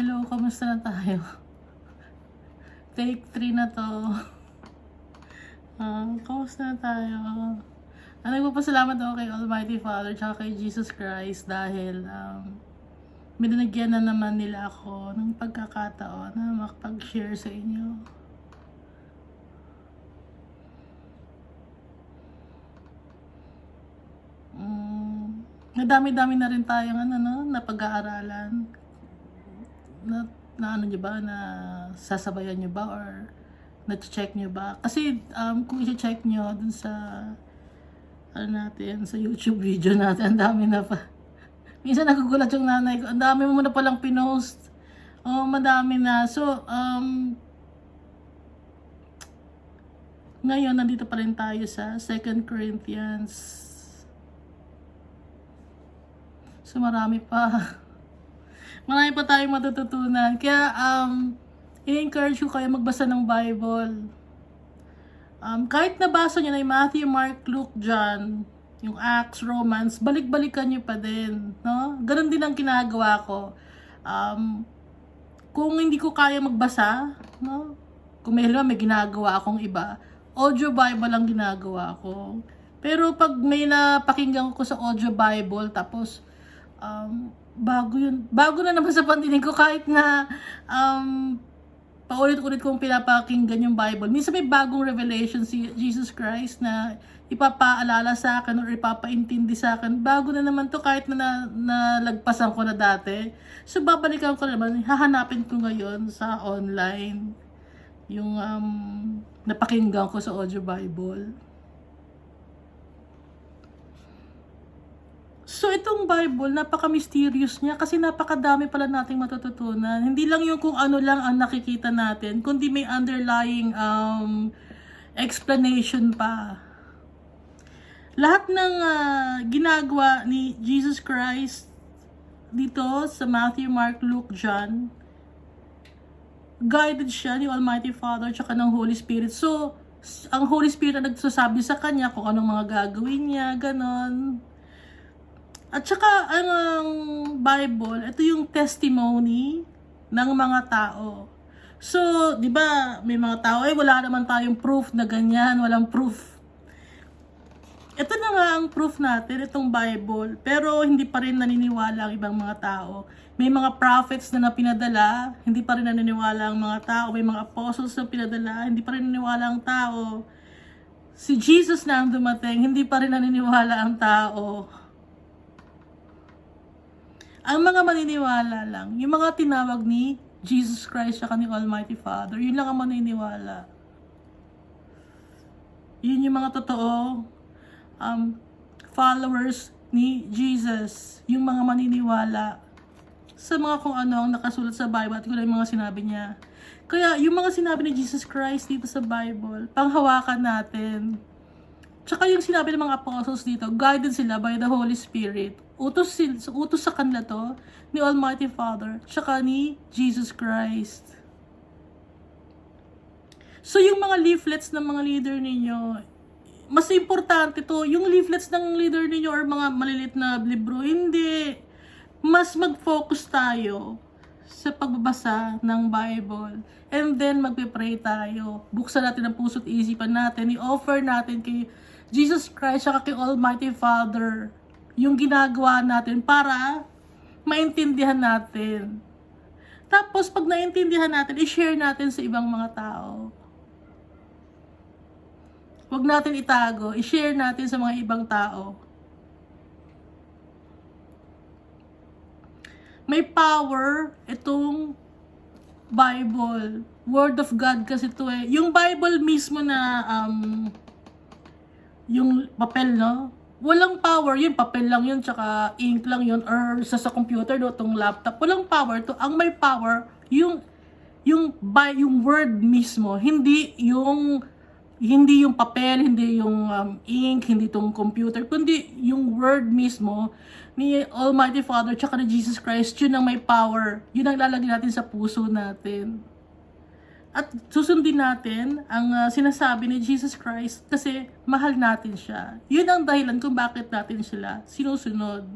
Hello, kamusta na tayo? Take 3 na to. Kamusta na tayo? Nagpapasalamat ako kay Almighty Father tsaka kay Jesus Christ dahil binigyan na naman nila ako ng pagkakataon na makapag-share sa inyo. Nadami-dami na rin tayong napag-aaralan. Na ano nyo ba, na sasabayan nyo ba or na-check nyo ba? Kasi kung i-check nyo dun sa sa YouTube video natin, ang dami na pa. Minsan nagugulat yung nanay ko, ang dami mo na palang pinost. Madami na. So, ngayon, nandito pa rin tayo sa 2 Corinthians. So, marami pa tayong matututunan. Kaya, i-encourage ko kayo magbasa ng Bible. Kahit nabasa nyo na yung Matthew, Mark, Luke, John, yung Acts, Romans, balik-balikan nyo pa din. No? Ganon din ang ginagawa ko. Kung hindi ko kaya magbasa, no? Kung may ginagawa akong iba, audio Bible ang ginagawa ko. Pero pag may napakinggan ko sa audio Bible, tapos, bago na naman sa pandinig ko kahit na paulit-ulit kong pinapakinggan yung Bible. Minsan may bagong revelation si Jesus Christ na ipapaalala sa akin or ipapaintindi sa akin. Bago na naman to kahit na nalagpasan ko na dati. So babalikan ko naman, hahanapin ko ngayon sa online yung napakinggan ko sa audio Bible. So, itong Bible, napaka-mysterious niya kasi napakadami pala nating matututunan. Hindi lang yung kung ano lang ang nakikita natin, kundi may underlying explanation pa. Lahat ng ginagawa ni Jesus Christ dito sa Matthew, Mark, Luke, John, guided siya ni Almighty Father tsaka ng Holy Spirit. So, ang Holy Spirit ang nagsasabi sa kanya kung anong mga gagawin niya, ganon. At saka, ang Bible, ito yung testimony ng mga tao. So, di ba, may mga tao, wala naman tayong proof na ganyan, walang proof. Ito na nga ang proof natin, itong Bible. Pero hindi pa rin naniniwala ang ibang mga tao. May mga prophets na pinadala, hindi pa rin naniniwala ang mga tao. May mga apostles na pinadala, hindi pa rin naniniwala ang tao. Si Jesus na ang dumating, hindi pa rin naniniwala ang tao. Ang mga maniniwala lang, yung mga tinawag ni Jesus Christ at ni Almighty Father, yun lang ang maniniwala. Yun yung mga totoo followers ni Jesus, yung mga maniniwala sa mga kung ano ang nakasulat sa Bible at kung ano yung mga sinabi niya. Kaya yung mga sinabi ni Jesus Christ dito sa Bible, panghawakan natin. Tsaka yung sinabi ng mga apostles dito, guided sila by the Holy Spirit. Utos sa kanila to ni Almighty Father, tsaka ni Jesus Christ. So yung mga leaflets ng mga leader ninyo, mas importante to, yung leaflets ng leader ninyo or mga malilit na libro, hindi. Mas mag-focus tayo sa pagbabasa ng Bible. And then magpe-pray tayo. Buksan natin ang puso't isipan natin, i-offer natin kay Jesus Christ at kay Almighty Father yung ginagawa natin para maintindihan natin. Tapos, pag naintindihan natin, i-share natin sa ibang mga tao. Huwag natin itago, i-share natin sa mga ibang tao. May power itong Bible. Word of God kasi ito eh. Yung Bible mismo na yung papel, no? Walang power yun, papel lang yun, tsaka ink lang yun, or sa computer, no, itong laptop. Walang power to. Ang may power, yung word mismo, hindi yung papel, hindi yung ink, hindi itong computer, kundi yung word mismo ni Almighty Father, tsaka ni Jesus Christ, yun ang may power. Yun ang lalagay natin sa puso natin. At susundin natin ang sinasabi ni Jesus Christ kasi mahal natin siya. Yun ang dahilan kung bakit natin sila sinusunod.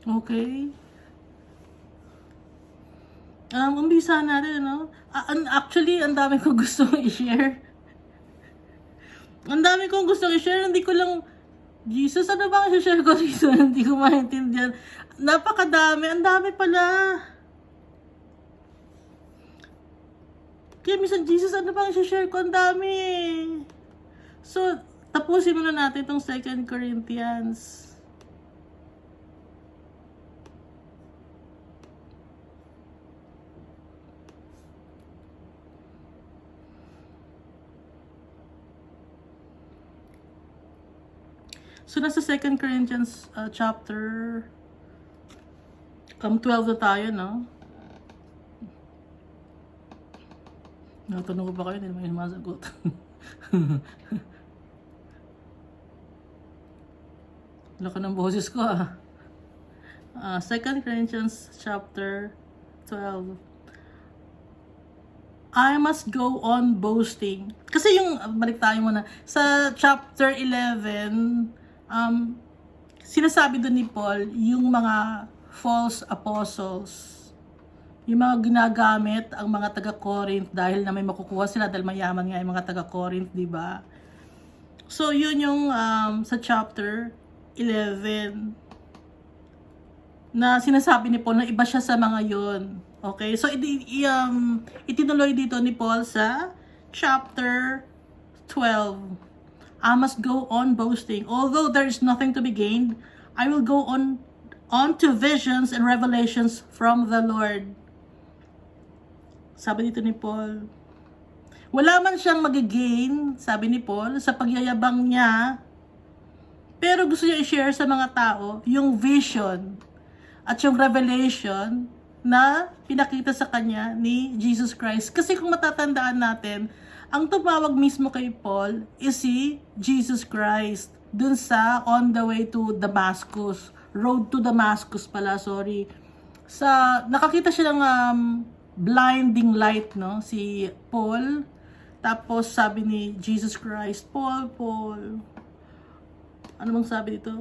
Okay. Umpisa natin, ano? Actually, ang dami kong gusto i-share. Ang dami kong gusto i-share, hindi ko lang, Jesus, ano ba ang i-share ko dito? Hindi ko maintindihan. Napakadami, ang dami pala. Kaya minsan, Jesus, ano ba ang i-share ko? Ang dami eh. So, tapusin muna natin itong 2 Corinthians. So, nasa 2 Corinthians chapter 12 na tayo, no? Natanong ko pa kayo, hindi naman yung masagot. Laka ng boses ko, 2 Corinthians chapter 12. I must go on boasting. Kasi yung, balik tayo muna, sa chapter 11, sinasabi doon ni Paul, yung mga false apostles, yung mga ginagamit ang mga taga-Corinth dahil na may makukuha sila dahil mayaman nga yung mga taga-Corinth, di ba? So, yun yung sa chapter 11 na sinasabi ni Paul na iba siya sa mga yon. Okay? So, itinuloy dito ni Paul sa chapter 12. I must go on boasting. Although there is nothing to be gained, I will go on to visions and revelations from the Lord. Sabi dito ni Paul. Wala man siyang magigain, sabi ni Paul, sa pagyayabang niya. Pero gusto niya i-share sa mga tao yung vision at yung revelation na pinakita sa kanya ni Jesus Christ. Kasi kung matatandaan natin, ang tumawag mismo kay Paul is si Jesus Christ. Dun sa on the way to Damascus. Road to Damascus pala, sorry. Nakakita siya ng blinding light, no? Si Paul. Tapos sabi ni Jesus Christ, Paul. Ano bang sabi dito?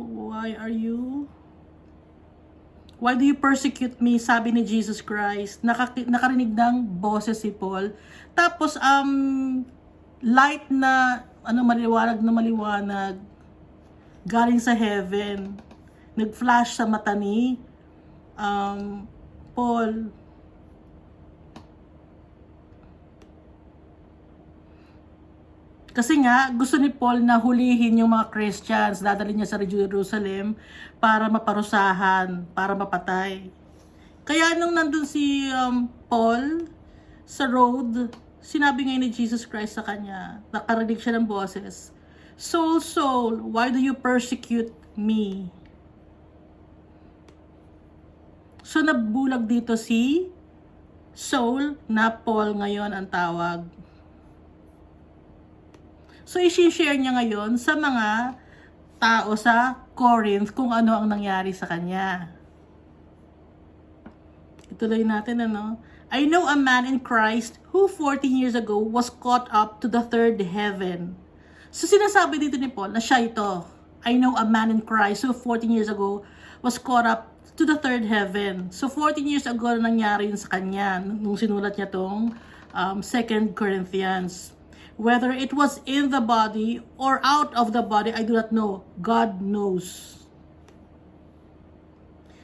Why do you persecute me? Sabi ni Jesus Christ. Nakarinig ng boses si Paul. Tapos, light na, maliwanag, galing sa heaven. Nag-flash sa mata ni Paul. Kasi nga, gusto ni Paul na hulihin yung mga Christians, dadalhin niya sa Jerusalem para maparusahan, para mapatay. Kaya nung nandun si Paul sa road, sinabi ngayon ni Jesus Christ sa kanya, nakarinig siya ng boses, Saul, Saul, why do you persecute me? So nabulag dito si Saul na Paul ngayon ang tawag. So, i-share niya ngayon sa mga tao sa Corinth kung ano ang nangyari sa kanya. Ituloy natin, ano? I know a man in Christ who 14 years ago was caught up to the third heaven. So, sinasabi dito ni Paul na siya ito. I know a man in Christ who 14 years ago was caught up to the third heaven. So, 14 years ago na nangyari yun sa kanya nung sinulat niya tong 2 Corinthians. Whether it was in the body or out of the body, I do not know. God knows.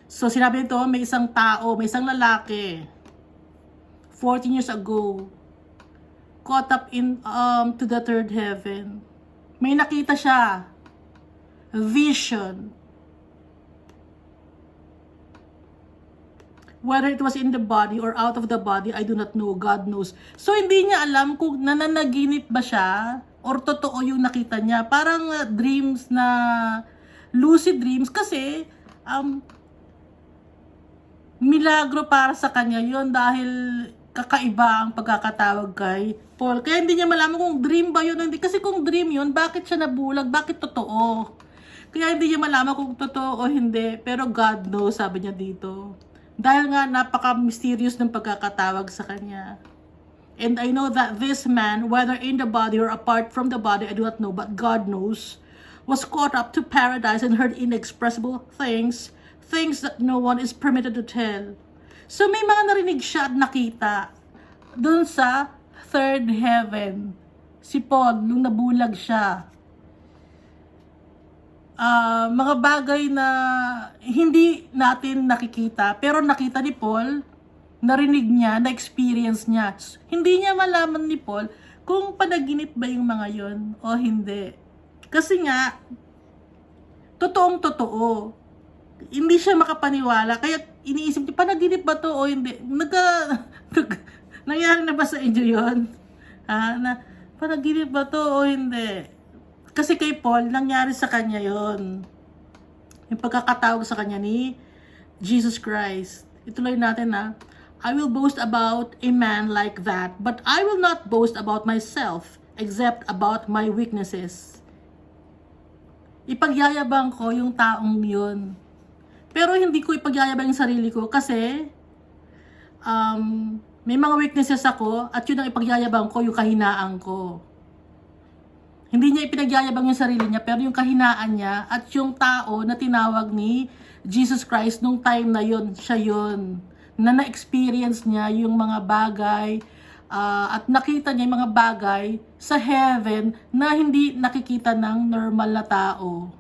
So, sinabi nito, may isang tao, may isang lalaki, 14 years ago, caught up to the third heaven. May nakita siya. Vision. Whether it was in the body or out of the body, I do not know. God knows. So, hindi niya alam kung nananaginip ba siya or totoo yung nakita niya. Parang dreams na, lucid dreams. Kasi, milagro para sa kanya yon dahil kakaiba ang pagkakatawag kay Paul. Kaya hindi niya malaman kung dream ba yun o hindi. Kasi kung dream yun, bakit siya nabulag? Bakit totoo? Kaya hindi niya malaman kung totoo o hindi. Pero God knows, sabi niya dito. Dahil nga napaka-mysterious ng pagkakatawag sa kanya. And I know that this man, whether in the body or apart from the body, I do not know, but God knows, was caught up to paradise and heard inexpressible things, things that no one is permitted to tell. So may mga narinig siya at nakita dun sa third heaven. Si Paul, nung nabulag siya. Mga bagay na hindi natin nakikita, pero nakita ni Paul, narinig niya, na-experience niya. Hindi niya malaman ni Paul kung panaginip ba yung mga yon o hindi. Kasi nga, totoong totoo. Hindi siya makapaniwala, kaya iniisip niya, panaginip ba to o hindi? Nangyari na ba sa inyo yun? Na panaginip ba to o hindi? Kasi kay Paul, nangyari sa kanya yon. Yung pagkakatawag sa kanya ni Jesus Christ. Ituloy natin I will boast about a man like that, but I will not boast about myself, except about my weaknesses. Ipagyayabang ko yung taong yun. Pero hindi ko ipagyayabang yung sarili ko kasi may mga weaknesses ako at yun ang ipagyayabang ko, yung kahinaan ko. Hindi niya ipinagyayabang yung sarili niya, pero yung kahinaan niya at yung tao na tinawag ni Jesus Christ nung time na yun, siya yun. Na na-experience niya yung mga bagay at nakita niya yung mga bagay sa heaven na hindi nakikita ng normal na tao.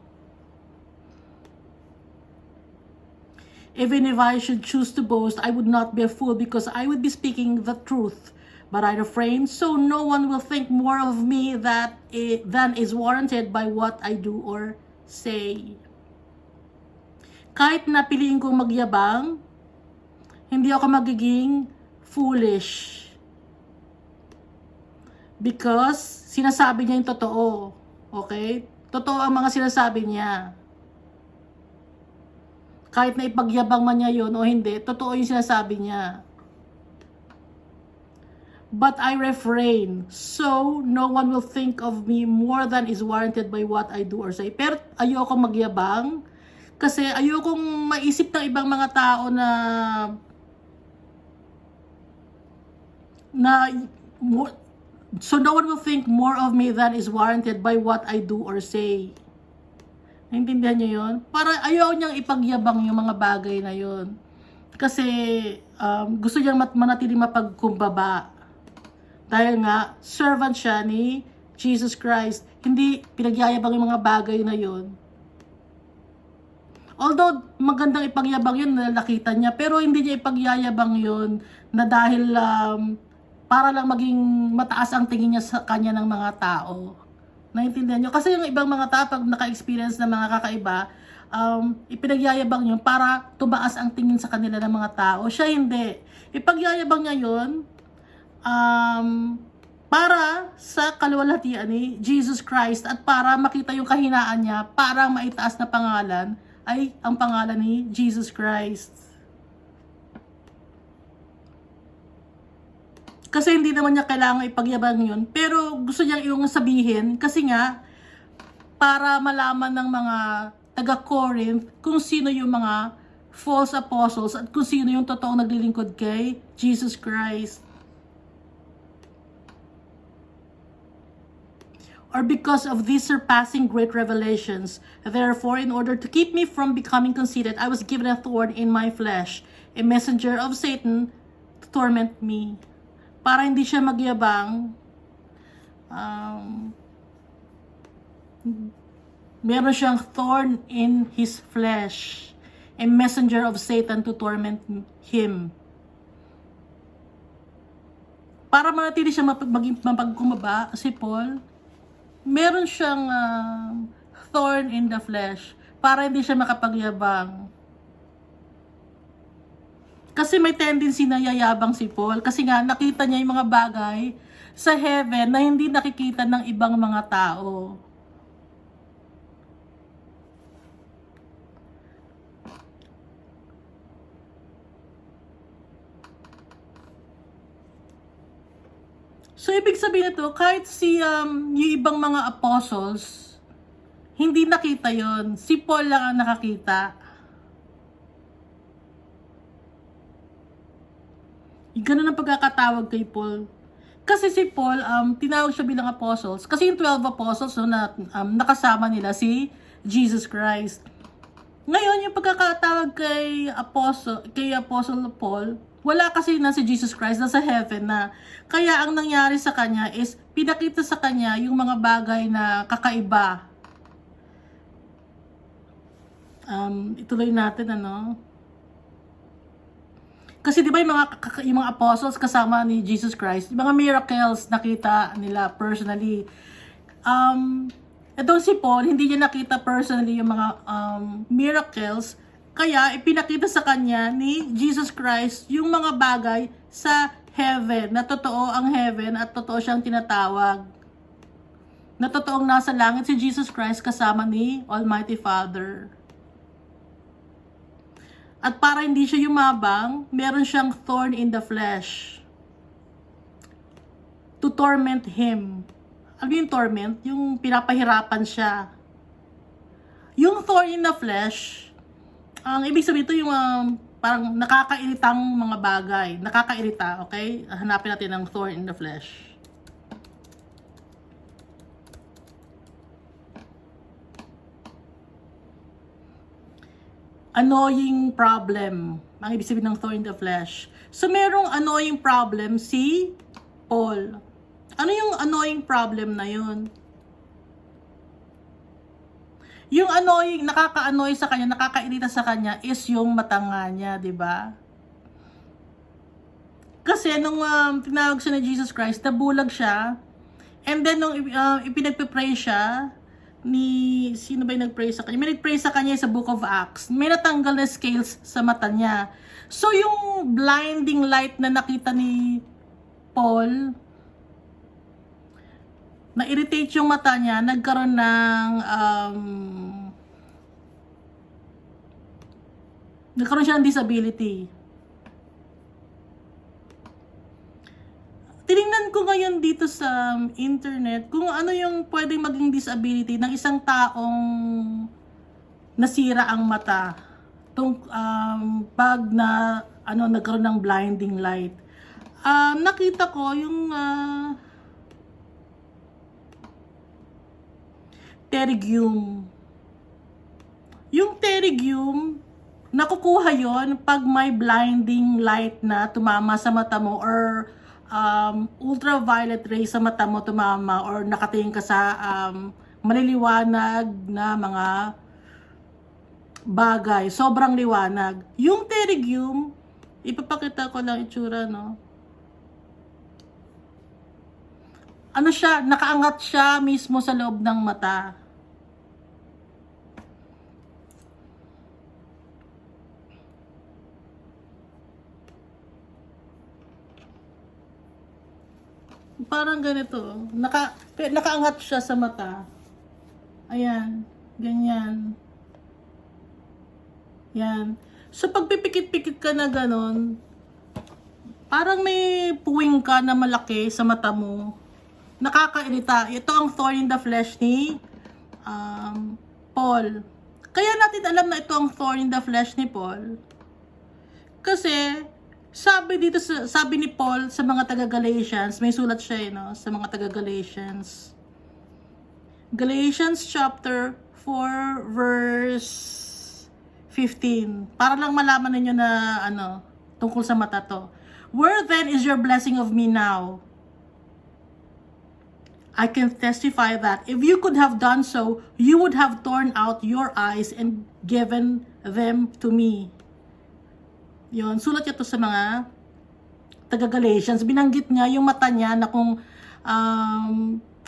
Even if I should choose to boast, I would not be a fool because I would be speaking the truth. But I refrain, so no one will think more of me than is warranted by what I do or say. Kahit napiliin kong magyabang, hindi ako magiging foolish. Because sinasabi niya yung totoo. Okay? Totoo ang mga sinasabi niya. Kahit na ipagyabang man niya yun o hindi, totoo yung sinasabi niya. But I refrain, so no one will think of me more than is warranted by what I do or say. Pero ayoko magyabang kasi ayokong maisip ng ibang mga tao so no one will think more of me than is warranted by what I do or say. Naintindihan niyo yun? Para ayaw niyang ipagyabang yung mga bagay na yun. Kasi gusto niyang manatiling mapagkumbaba. Dahil nga, servant siya ni Jesus Christ. Hindi pinagyayabang yung mga bagay na yun. Although magandang ipagyabang yun na nakita niya, pero hindi niya ipagyayabang yun na dahil para lang maging mataas ang tingin niya sa kanya ng mga tao. Naintindihan niyo? Kasi yung ibang mga tao, pag naka-experience ng mga kakaiba, ipinagyayabang yun para tumaas ang tingin sa kanila ng mga tao. Siya hindi. Ipagyayabang niya yun para sa kaluwalhatian ni Jesus Christ at para makita yung kahinaan niya, para maitaas na pangalan ay ang pangalan ni Jesus Christ. Kasi hindi naman niya kailangan ipagyabang yun. Pero gusto niyang iyong sabihin kasi nga para malaman ng mga taga-Corinth kung sino yung mga false apostles at kung sino yung totoong naglilingkod kay Jesus Christ. Or because of these surpassing great revelations, therefore, in order to keep me from becoming conceited, I was given a thorn in my flesh, a messenger of Satan to torment me. Para hindi siya magyabang, meron siyang thorn in his flesh, a messenger of Satan to torment him. Para manatili siya mapagkumbaba, si Paul, meron siyang thorn in the flesh, para hindi siya makapagyabang. Kasi may tendency na yayabang si Paul. Kasi nga, nakita niya yung mga bagay sa heaven na hindi nakikita ng ibang mga tao. So, ibig sabihin nito, kahit yung ibang mga apostles, hindi nakita yon. Si Paul lang ang nakakita. Ganun ang pagkakatawag kay Paul. Kasi si Paul, tinawag siya bilang apostles. Kasi yung 12 apostles, no, na nakasama nila si Jesus Christ. Ngayon, yung pagkakatawag kay Apostle Paul, wala kasi na si Jesus Christ, nasa heaven na. Kaya ang nangyari sa kanya is, pinakita sa kanya yung mga bagay na kakaiba. Ituloy natin, ano? Kasi di ba yung mga apostles kasama ni Jesus Christ, yung mga miracles nakita nila personally. Itong si Paul, hindi niya nakita personally yung mga miracles, kaya ipinakita sa kanya ni Jesus Christ yung mga bagay sa heaven, na totoo ang heaven at totoo siyang tinatawag. Na totoong nasa langit si Jesus Christ kasama ni Almighty Father. At para hindi siya yumabang, meron siyang thorn in the flesh to torment him. Ano yung torment? Yung pinapahirapan siya. Yung thorn in the flesh, ang ibig sabihin ito yung parang nakakairitang mga bagay. Nakakairita, okay? Hanapin natin ang thorn in the flesh. Annoying problem. Ang ibig sabihin ng thorn in the flesh. So, merong annoying problem si Paul. Ano yung annoying problem na yun? Yung annoying, nakaka-annoy sa kanya, nakakairita sa kanya is yung mata nga niya, di ba? Kasi nung tinawag siya ni Jesus Christ, nabulag siya. And then nung ipinagpipray siya, sino ba yung nag-pray sa kanya? May nag-pray sa kanya sa Book of Acts. May natanggal na scales sa mata niya. So, yung blinding light na nakita ni Paul, na-irritate yung mata niya, nagkaroon siya ng disability. Tinignan ko ngayon dito sa internet kung ano yung pwedeng maging disability ng isang taong nasira ang mata. Pag nagkaroon ng blinding light. Nakita ko yung pterygium. Yung pterygium, nakukuha yon pag may blinding light na tumama sa mata mo or ultraviolet ray sa mata mo tumama or nakatingin ka sa maliliwanag na mga bagay, sobrang liwanag. Yung pterygium, ipapakita ko lang itsura, no? Ano siya, nakaangat siya mismo sa loob ng mata. Parang ganito. Nakaangat siya sa mata. Ayan. Ganyan. Yan. So, pag pipikit-pikit ka na ganon, parang may puwing ka na malaki sa mata mo. Nakakairita. Ito ang thorn in the flesh ni Paul. Kaya natin alam na ito ang thorn in the flesh ni Paul. Kasi, sabi ni Paul sa mga taga-Galatians, may sulat siya, sa mga taga-Galatians. Galatians chapter 4 verse 15. Para lang malaman ninyo na tungkol sa mata to. Where then is your blessing of me now? I can testify that if you could have done so, you would have torn out your eyes and given them to me. Yun, sulat niya to sa mga taga-Galatians. Binanggit niya yung mata niya na kung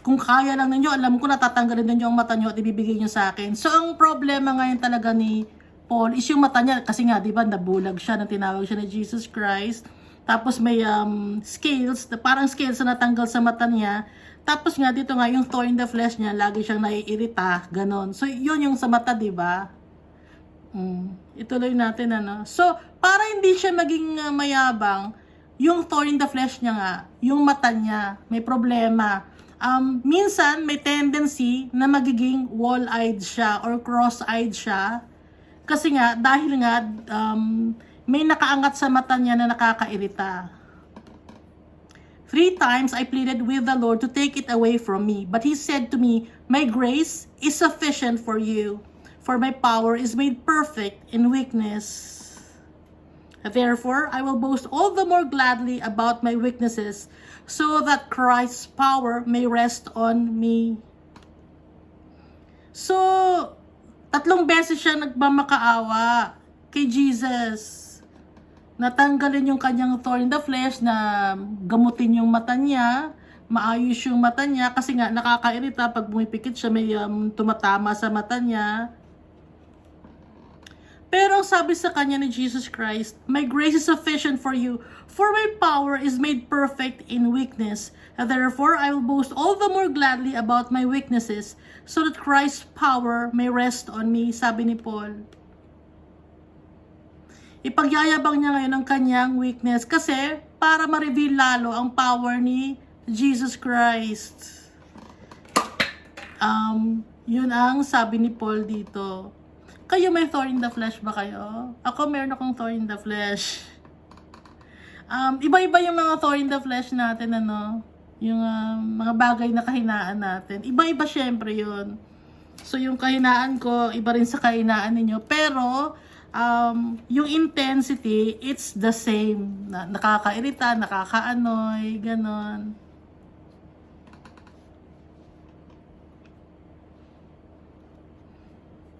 kaya lang ninyo, alam ko natatanggalin ninyo ang mata niyo at ibibigay niyo sa akin. So, ang problema ngayon talaga ni Paul is yung mata niya. Kasi nga, di ba, nabulag siya nang tinawag siya ni Jesus Christ. Tapos may scales, parang scales na natanggal sa mata niya. Tapos nga, dito nga, yung thorn in the flesh niya, lagi siyang naiirita, ganon. So, yun yung sa mata, di ba? Ituloy natin, So, para hindi siya maging mayabang, yung thorn in the flesh niya nga, yung mata niya, may problema. Minsan, may tendency na magiging wall-eyed siya or cross-eyed siya. Kasi nga, dahil nga, may nakaangat sa mata niya na nakakairita. 3 times I pleaded with the Lord to take it away from me. But He said to me, my grace is sufficient for you. for my power is made perfect in weakness. Therefore, I will boast all the more gladly about my weaknesses, so that Christ's power may rest on me. So, 3 beses siya nagmamakaawa kay Jesus. Natanggalin yung kanyang thorn in the flesh, na gamutin yung mata niya, maayos yung mata niya, kasi nga nakakairita pag bumipikit siya, may tumatama sa mata niya. Pero sabi sa kanya ni Jesus Christ, "My grace is sufficient for you, for my power is made perfect in weakness. And therefore, I will boast all the more gladly about my weaknesses, so that Christ's power may rest on me," sabi ni Paul. Ipagyayabang niya ngayon ang kanyang weakness, kasi para ma-reveal lalo ang power ni Jesus Christ. Yun ang sabi ni Paul dito. Kayo may thorn in the flesh ba kayo? Ako meron akong thorn in the flesh. Iba-iba yung mga thorn in the flesh natin, ano? Yung mga bagay na kahinaan natin. Iba-iba syempre yun. So yung kahinaan ko, iba rin sa kahinaan ninyo. Pero, yung intensity, it's the same. Nakakairita, nakakaanoy, ganon.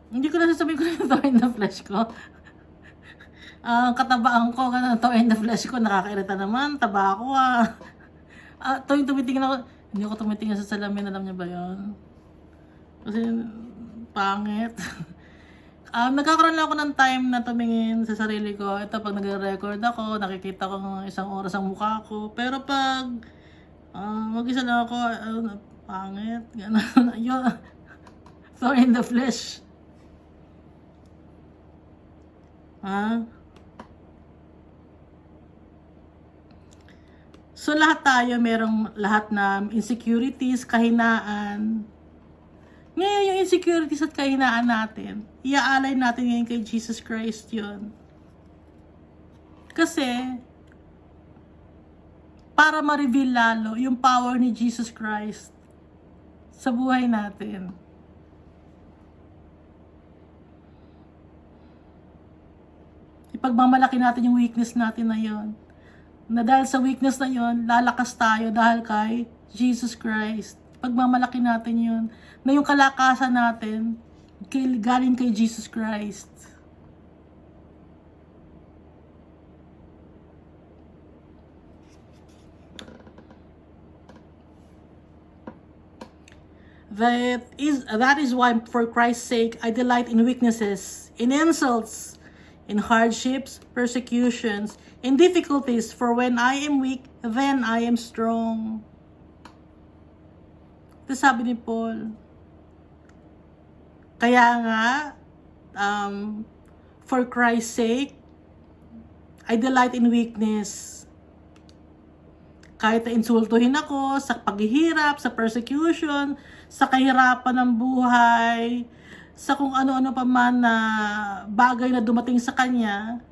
Hindi ko nasasabihin ko na yung thorn in the flesh ko. Katabaan ko, thorn in the flesh ko, nakakairita naman, taba ako tumitingin ako, hindi ako tumitingin sa salamin, alam niya ba yun? Kasi, pangit. Nagkakaroon lang ako ng time na tumingin sa sarili ko. Ito, pag nagre-record ako, nakikita ko ng 1 oras ang mukha ko. Pero pag mag-isa lang ako, pangit, gano'n. Yun, thorn in the flesh. So lahat tayo merong lahat na insecurities, kahinaan. Ngayon yung insecurities at kahinaan natin, iaalay natin ngayon kay Jesus Christ yun. Kasi para ma-reveal lalo yung power ni Jesus Christ sa buhay natin. Ipagmamalaki natin yung weakness natin na yon. Na dahil sa weakness na yon, lalakas tayo dahil kay Jesus Christ. Ipagmamalaki natin yun. Na yung kalakasan natin, galing kay Jesus Christ. That is why, for Christ's sake, I delight in weaknesses, in insults, in hardships, persecutions, in difficulties, for when I am weak, then I am strong. Ito sabi ni Paul. Kaya nga, for Christ's sake, I delight in weakness. Kahit na insultuhin ako sa paghihirap, sa persecution, sa kahirapan ng buhay, sa kung ano-ano pa man na bagay na dumating sa kanya,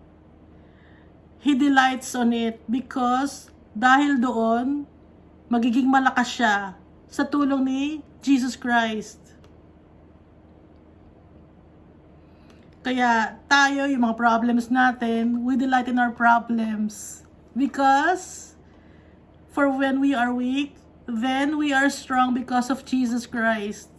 he delights on it because dahil doon, magiging malakas siya sa tulong ni Jesus Christ. Kaya tayo, yung mga problems natin, we delight in our problems because for when we are weak, then we are strong because of Jesus Christ.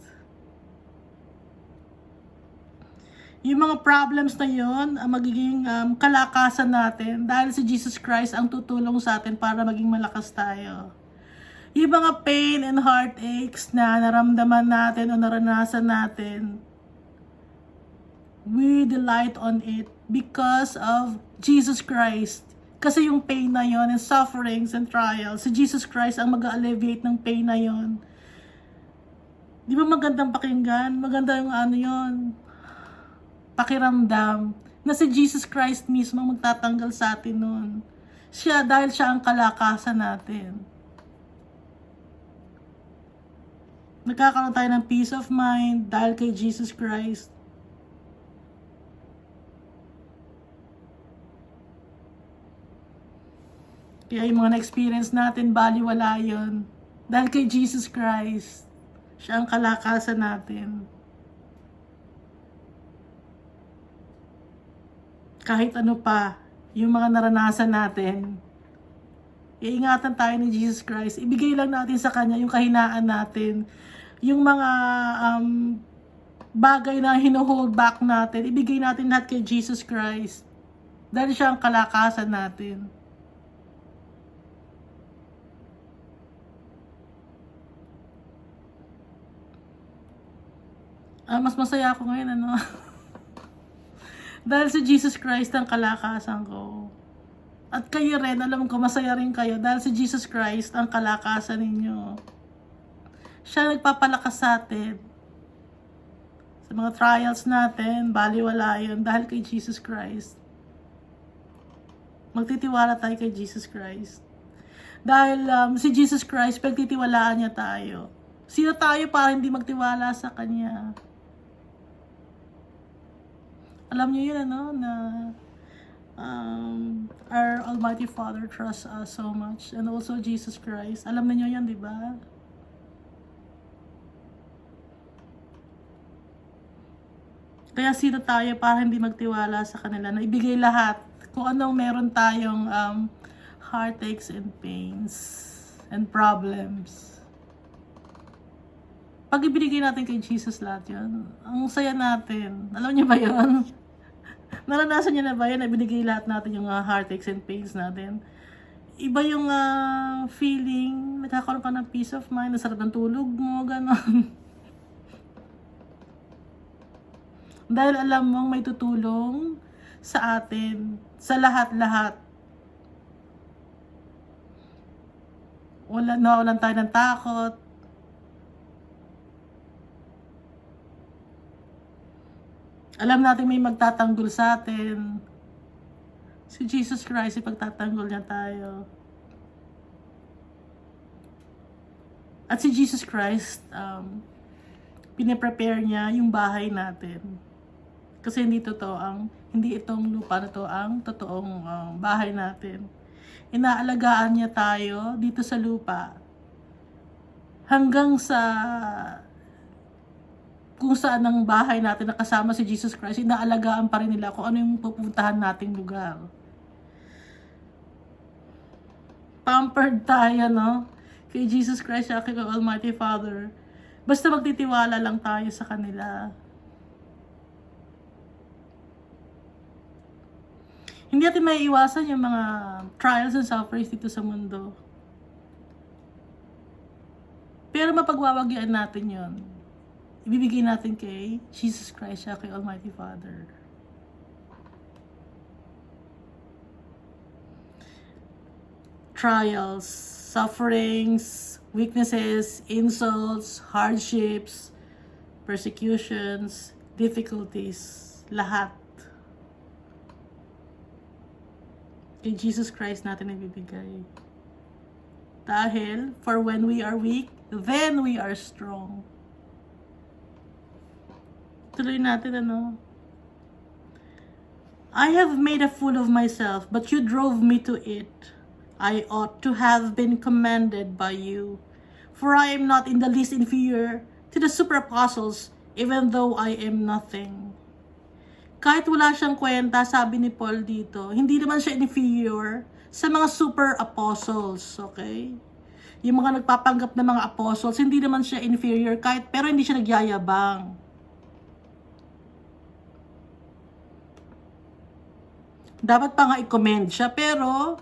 Yung mga problems na yun, ang magiging kalakasan natin dahil si Jesus Christ ang tutulong sa atin para maging malakas tayo. Yung mga pain and heartaches na naramdaman natin o naranasan natin, we delight on it because of Jesus Christ. Kasi yung pain na yun and sufferings and trials, si Jesus Christ ang mag-alleviate ng pain na yun. Di ba magandang pakinggan? Maganda yung ano yun, pakiramdam na si Jesus Christ mismo magtatanggal sa atin nun. Siya, dahil siya ang kalakasan natin. Nagkakaroon tayo ng peace of mind dahil kay Jesus Christ. Kaya yung mga na-experience natin, baliwala yun. Dahil kay Jesus Christ, siya ang kalakasan natin. kahit ano pa, yung mga naranasan natin, iingatan tayo ni Jesus Christ. Ibigay lang natin sa Kanya yung kahinaan natin. Yung mga bagay na hino-hold back natin, ibigay natin lahat kay Jesus Christ. Dahil siya ang kalakasan natin. Mas masaya ako ngayon, ano? Dahil si Jesus Christ ang kalakasan ko. At kayo rin, alam ko, masaya rin kayo. Dahil si Jesus Christ ang kalakasan ninyo. Siya nagpapalakas sa atin. Sa mga trials natin, baliwala yun. Dahil kay Jesus Christ. Magtitiwala tayo kay Jesus Christ. Dahil si Jesus Christ, pagtitiwalaan niya tayo. Sino tayo para hindi magtiwala sa Kanya? Alam niyo yun, ano, na our Almighty Father trusts us so much. And also Jesus Christ. Alam niyo yan, di ba? Kaya sino tayo para hindi magtiwala sa kanila na ibigay lahat kung anong meron tayong heartaches and pains and problems. Pag ibinigay natin kay Jesus lahat yun, ang saya natin. Alam niyo ba yun? Naranasan niyo na ba yun na binigay lahat natin yung heartaches and pains natin? Iba yung feeling, nagkakaroon ka ng peace of mind, nasarap ng tulog mo, gano'n. Dahil alam mong may tutulong sa atin, sa lahat-lahat. Nawalan tayo ng takot. Alam natin may magtatanggol sa atin. Si Jesus Christ, ipagtatanggol niya tayo. At si Jesus Christ, piniprepare niya yung bahay natin. Kasi hindi itong lupa na to ang totoong bahay natin. Inaalagaan niya tayo dito sa lupa. Hanggang sa kung saan ang bahay natin na kasama si Jesus Christ, inaalagaan pa rin nila kung ano yung pupuntahan nating lugar. Pampered tayo, no? Kay Jesus Christ, kay Almighty Father. Basta magtitiwala lang tayo sa kanila. Hindi natin maiiwasan yung mga trials and sufferings dito sa mundo. Pero mapagwawagyan natin yon. Ibibigay natin kay Jesus Christ, kay Almighty Father. Trials, sufferings, weaknesses, insults, hardships, persecutions, difficulties, lahat. Kay Jesus Christ natin ibibigay. Dahil, for when we are weak, then we are strong. Tuloy natin, ano? I have made a fool of myself, but you drove me to it. I ought to have been commended by you, for I am not in the least inferior to the super apostles, even though I am nothing. Kahit wala siyang kwenta, sabi ni Paul dito, hindi naman siya inferior sa mga super apostles, okay? Yung mga nagpapanggap na mga apostles, hindi naman siya inferior, pero hindi siya nagyayabang. Dapat pa nga i-commend siya, pero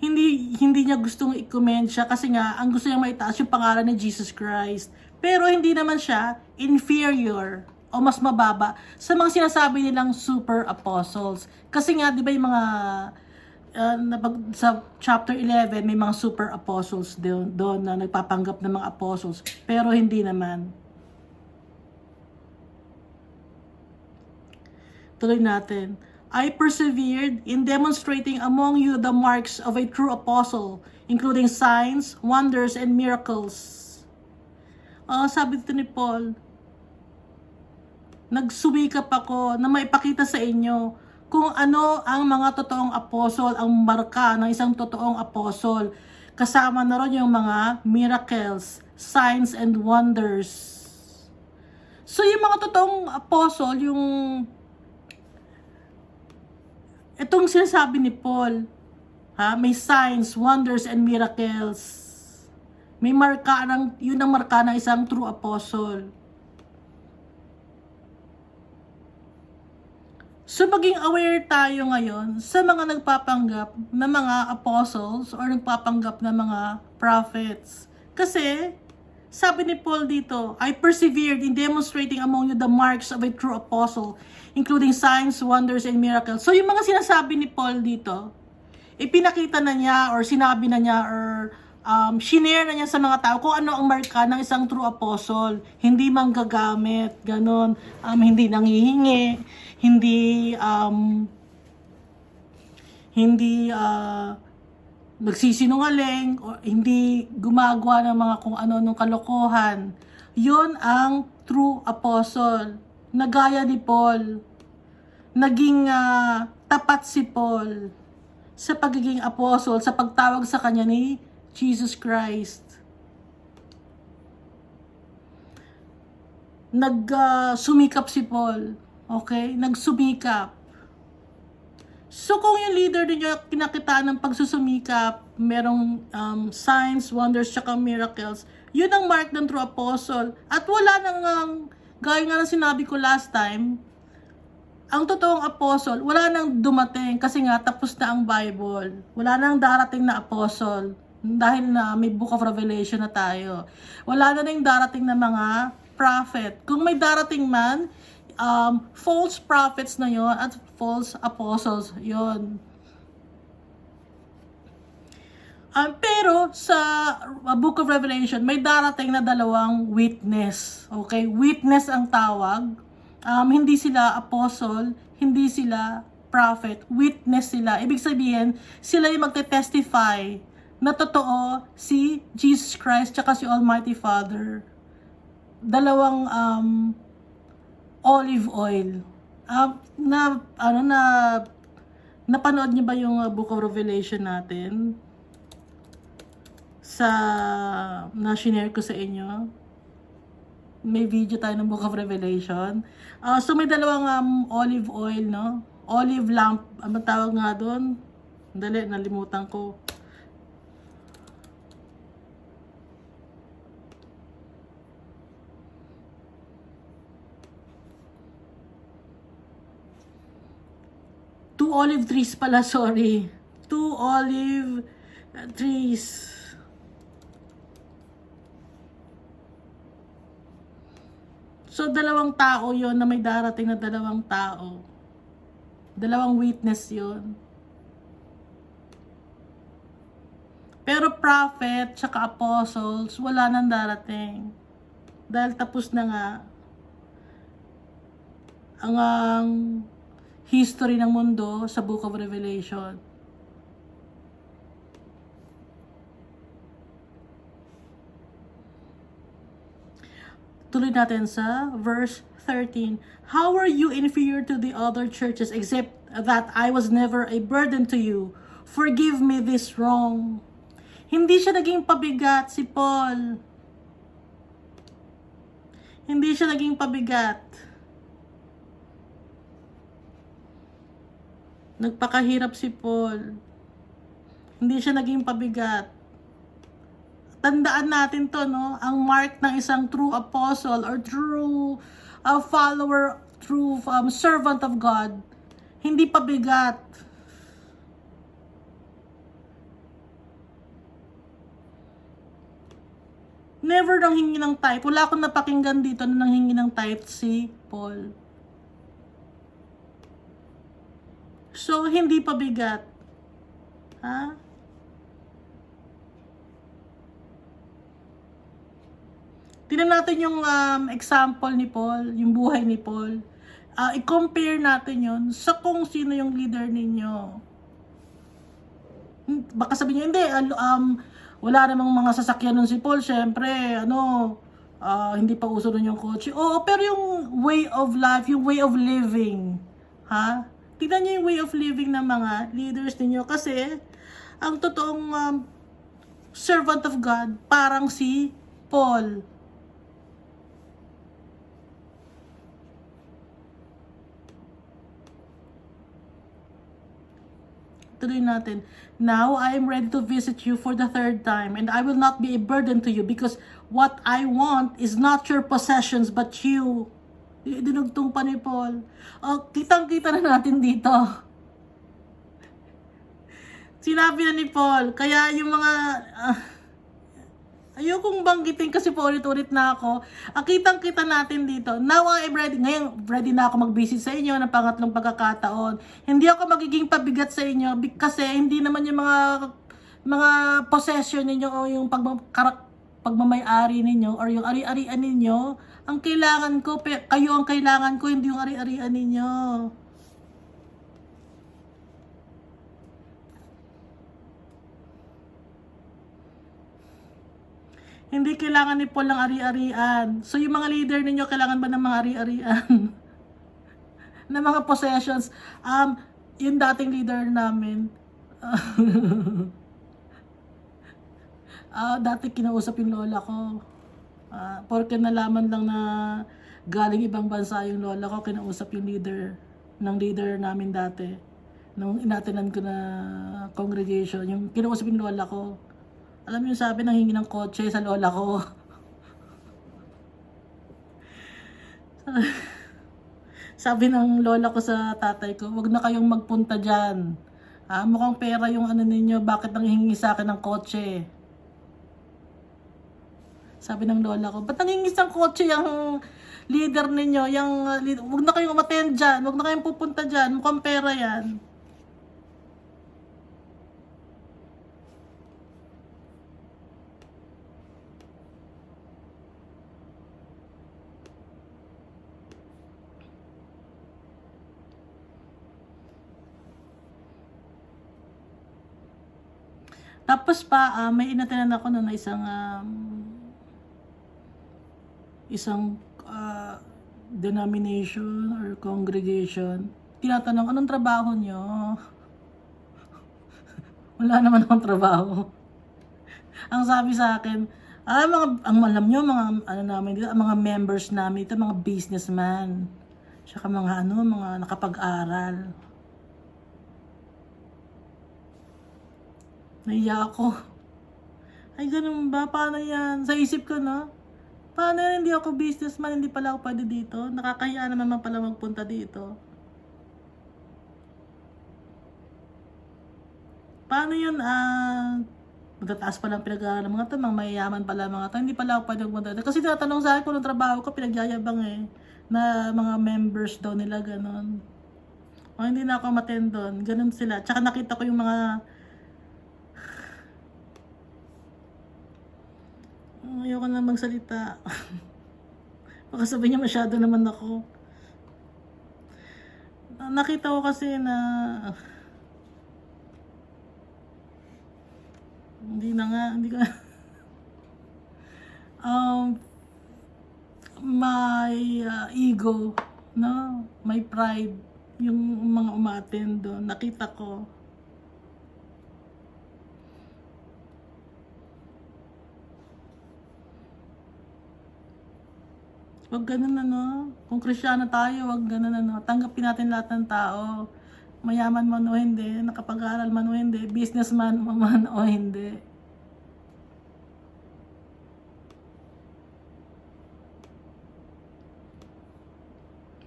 hindi niya gustong i-commend siya kasi nga ang gusto niya maitaas yung pangalan ni Jesus Christ. Pero hindi naman siya inferior o mas mababa sa mga sinasabi nilang super apostles. Kasi nga, di ba yung mga sa chapter 11, may mga super apostles doon na nagpapanggap ng mga apostles. Pero hindi naman. Tuloy natin. I persevered in demonstrating among you the marks of a true apostle, including signs, wonders, and miracles. Sabi dito ni Paul, nagsumikap ako na maipakita sa inyo kung ano ang mga totoong apostol, ang marka ng isang totoong apostol. Kasama na ron yung mga miracles, signs, and wonders. So yung mga totoong apostol, yung Itong sinasabi ni Paul, may signs, wonders, and miracles. May marka yun ang marka ng isang true apostle. So, maging aware tayo ngayon sa mga nagpapanggap na mga apostles or nagpapanggap na mga prophets. Kasi, sabi ni Paul dito, I persevered in demonstrating among you the marks of a true apostle, including signs, wonders, and miracles. So, yung mga sinasabi ni Paul dito, ipinakita na niya or sinabi na niya or shinare na niya sa mga tao kung ano ang marka ng isang true apostle. Hindi manggagamit, ganon, hindi nanghihingi, hindi nagsisinungaling, o hindi gumagawa ng mga kung ano nung kalokohan. Yun ang true apostle. Nagaya ni Paul. Naging tapat si Paul sa pagiging apostle, sa pagtawag sa kanya ni Jesus Christ. Sumikap si Paul. Okay? Nagsumikap. So kung yung leader ninyo kinakitaan ng pagsusumikap, merong signs, wonders, tsaka miracles, yun ang mark ng true apostle. At wala nang, gaya nga ng sinabi ko last time, ang totoong apostle, wala nang dumating kasi nga tapos na ang Bible. Wala nang darating na apostle dahil na may Book of Revelation na tayo. Wala na nang darating na mga prophet. Kung may darating man, false prophets na yon at false apostles yon. Pero sa Book of Revelation, may darating na dalawang witness. Okay? Witness ang tawag. Hindi sila apostle, hindi sila prophet, witness sila. Ibig sabihin, sila yung magte-testify na totoo si Jesus Christ tsaka si Almighty Father. Dalawang olive oil. Napanood niyo ba yung Book of Revelation natin? Na-share ko sa inyo. May video tayo ng Book of Revelation. So may dalawang olive oil, no? Olive lamp, ano tawag nga doon? Dali, nalimutan ko. Two olive trees pala, sorry. Two olive trees. So, dalawang tao yon na may darating na dalawang tao. Dalawang witness yon. Pero prophet, tsaka apostles, wala nang darating. Dahil tapos na nga ang history ng mundo sa Book of Revelation. Tuloy natin sa verse 13. How are you inferior to the other churches except that I was never a burden to you? Forgive me this wrong. Hindi siya naging pabigat si Paul. Hindi siya naging pabigat. Nagpakahirap si Paul. Hindi siya naging pabigat. Tandaan natin to, no? Ang mark ng isang true apostle or true follower, true servant of God, hindi pabigat. Never nang hingi ng tithe. Wala akong napakinggan dito na nanghingi ng tithe si Paul. So, hindi pabigat. Ha? Tingnan natin yung example ni Paul, yung buhay ni Paul. I-compare natin yon sa kung sino yung leader ninyo. Baka sabihin niyo, hindi, wala namang mga sasakyan nun si Paul. Siyempre, hindi pa uso nun yung kotse. Oo, pero yung way of life, yung way of living, ha? Tingnan niyo yung way of living ng mga leaders ninyo. Kasi, ang totoong servant of God, parang si Paul. Tuloy natin. Now, I am ready to visit you for the third time, and I will not be a burden to you because what I want is not your possessions but you. Dinugtong pa ni Paul. Kitang-kita na natin dito. Sinabi na ni Paul, kaya yung mga... ayokong banggitin kasi paulit-ulit na ako. Kitang-kita natin dito. Now I am ready. Ngayon, ready na ako mag-visit sa inyo ng pangatlong pagkakataon. Hindi ako magiging pabigat sa inyo kasi hindi naman yung mga possession ninyo o yung pagmamay-ari ninyo or yung ari-arian ninyo. Ang kailangan ko, kayo ang kailangan ko, hindi yung ari-arian ninyo. Hindi kailangan ni Paul ng ari-arian. So, yung mga leader ninyo, kailangan ba ng mga ari-arian? ng mga possessions? Yung dating leader namin, dati kinausap yung lola ko. Porque nalaman lang na galing ibang bansa yung lola ko, kinausap yung leader namin dati. Nung inatinan ko na congregation, yung kinausap yung lola ko. Alam mo yung sabi, nanghingi ng kotse sa lola ko. Sabi ng lola ko sa tatay ko, wag na kayong magpunta dyan. Mukhang pera yung ano ninyo, bakit nanghingi sa akin ng kotse? Sabi ng lola ko, ba't nanghingi ng kotse yung leader ninyo? Wag na kayong umattend dyan, wag na kayong pupunta dyan, mukhang pera yan. Tapos pa, may inatinan ako na isang denomination or congregation. Tinatanong, anong trabaho nyo? Wala naman akong trabaho. Ang sabi sa akin, ang alam nyo, mga members namin, ito mga businessman. Tsaka mga nakapag-aral. Naiya ako. Ay, ganun ba? Paano yan? Sa isip ko, no? Paano yan? Hindi ako businessman, hindi pala ako pwede dito. Nakakahiya naman pala magpunta dito. Paano yun? Matataas pa lang pinag-aaral ng mga to, mga mayayaman pala mga to. Hindi pala ako pwede magpunta dito. Kasi tinatanong sa akin kung anong trabaho ko, pinagyayabang na mga members daw nila, ganun. Hindi na ako maten doon. Ganun sila. Tsaka nakita ko yung mga ayoko na magsalita. Baka sabihin niya masyado naman ako. Nakita ko kasi na hindi ko may ego, no? May pride yung mga umattend doon. Nakita ko. Wag ganun kung Kristiyano tayo, wag ganun tanggapin natin lahat ng tao. Mayaman man o hindi, nakapag-aral man o hindi, businessman man o hindi.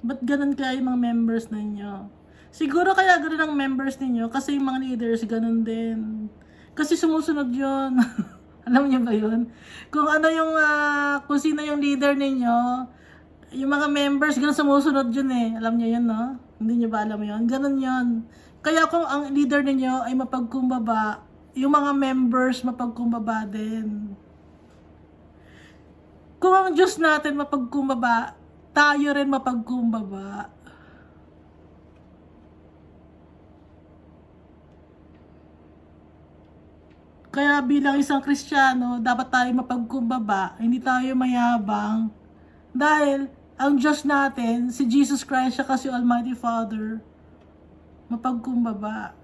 Ba't ganun kaya yung mga members ninyo? Siguro kaya ganun ang members ninyo kasi yung mga leaders ganun din. Kasi sumusunod yun. Alam niyo ba yun? Kung kung sino yung leader ninyo, yung mga members, ganun sumusunod yun Alam niyo yun, no? Hindi niyo ba alam yun? Ganun yun. Kaya kung ang leader ninyo ay mapagkumbaba, yung mga members mapagkumbaba din. Kung ang Diyos natin mapagkumbaba, tayo rin mapagkumbaba. Kaya bilang isang Kristiyano, dapat tayo mapagkumbaba, hindi tayo mayabang. Dahil ang Diyos natin, si Jesus Christ, siya kasi Almighty Father, mapagkumbaba.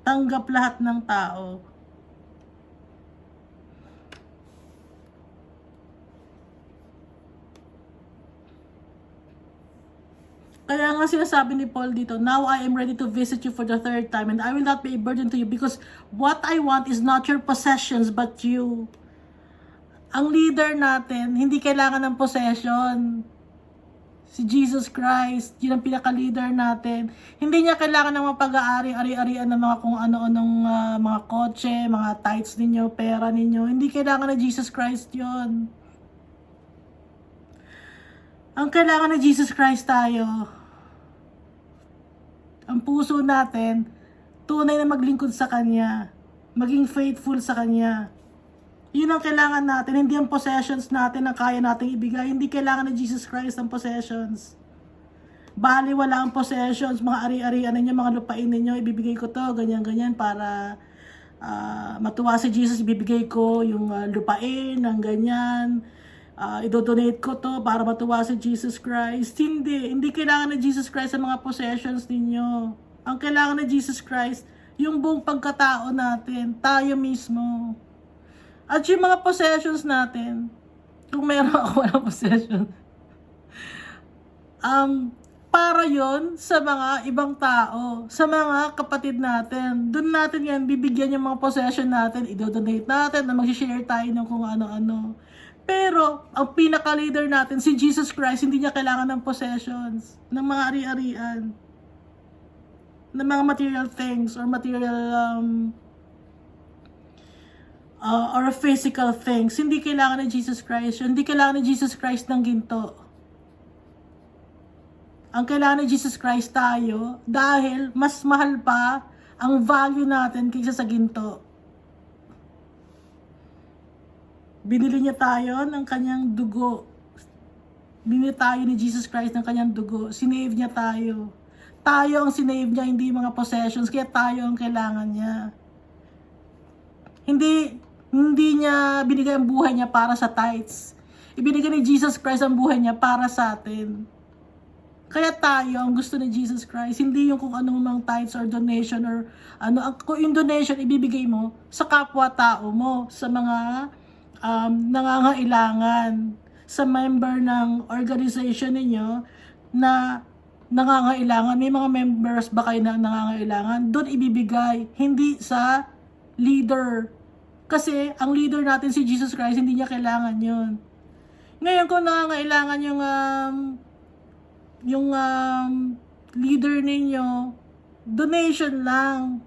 Tanggap lahat ng tao. Kaya nga sinasabi ni Paul dito, now I am ready to visit you for the third time and I will not be a burden to you because what I want is not your possessions but you. Ang leader natin, hindi kailangan ng possession. Si Jesus Christ, yun ang pinaka-leader natin. Hindi niya kailangan ng mga pag-aari-arian ng mga kung ano-anong mga kotse, mga tithes ninyo, pera ninyo. Hindi kailangan ng Jesus Christ yun. Ang kailangan ng Jesus Christ tayo. Ang puso natin, tunay na maglingkod sa Kanya. Maging faithful sa Kanya. Yun ang kailangan natin, hindi ang possessions natin ang kaya nating ibigay. Hindi kailangan ng Jesus Christ ang possessions. Bali, wala ang possessions, mga ari-arian ninyo, mga lupain ninyo, ibibigay ko to, ganyan-ganyan, para matuwa si Jesus, ibibigay ko yung lupain, ng ganyan, idodonate ko to para matuwa si Jesus Christ. Hindi kailangan ng Jesus Christ ang mga possessions ninyo. Ang kailangan ng Jesus Christ, yung buong pagkatao natin, tayo mismo. At yung mga possessions natin, kung meron ako walang possession, para yon sa mga ibang tao, sa mga kapatid natin. Doon natin yan, bibigyan yung mga possession natin, idodonate natin, na mag-share tayo ng kung ano-ano. Pero, ang pinaka-leader natin, si Jesus Christ, hindi niya kailangan ng possessions, ng mga ari-arian, ng mga material things, or material, or physical things. Hindi kailangan ng Jesus Christ. Hindi kailangan ng Jesus Christ ng ginto. Ang kailangan ng Jesus Christ tayo dahil mas mahal pa ang value natin kaysa sa ginto. Binili niya tayo ng kanyang dugo. Binili tayo ni Jesus Christ ng kanyang dugo. Sinave niya tayo. Tayo ang sinave niya, hindi mga possessions. Kaya tayo ang kailangan niya. Hindi niya binigay ang buhay niya para sa tithes. Ibinigay ni Jesus Christ ang buhay niya para sa atin. Kaya tayo, ang gusto ni Jesus Christ, hindi yung kung anong mang tithes or donation or ano. Kung yung donation, ibibigay mo sa kapwa-tao mo, sa mga nangangailangan, sa member ng organization ninyo na nangangailangan. May mga members ba kayo na nangangailangan? Doon ibibigay, hindi sa leader. Kasi ang leader natin si Jesus Christ, hindi niya kailangan yun. Ngayon kung nangangailangan yung leader ninyo, donation lang.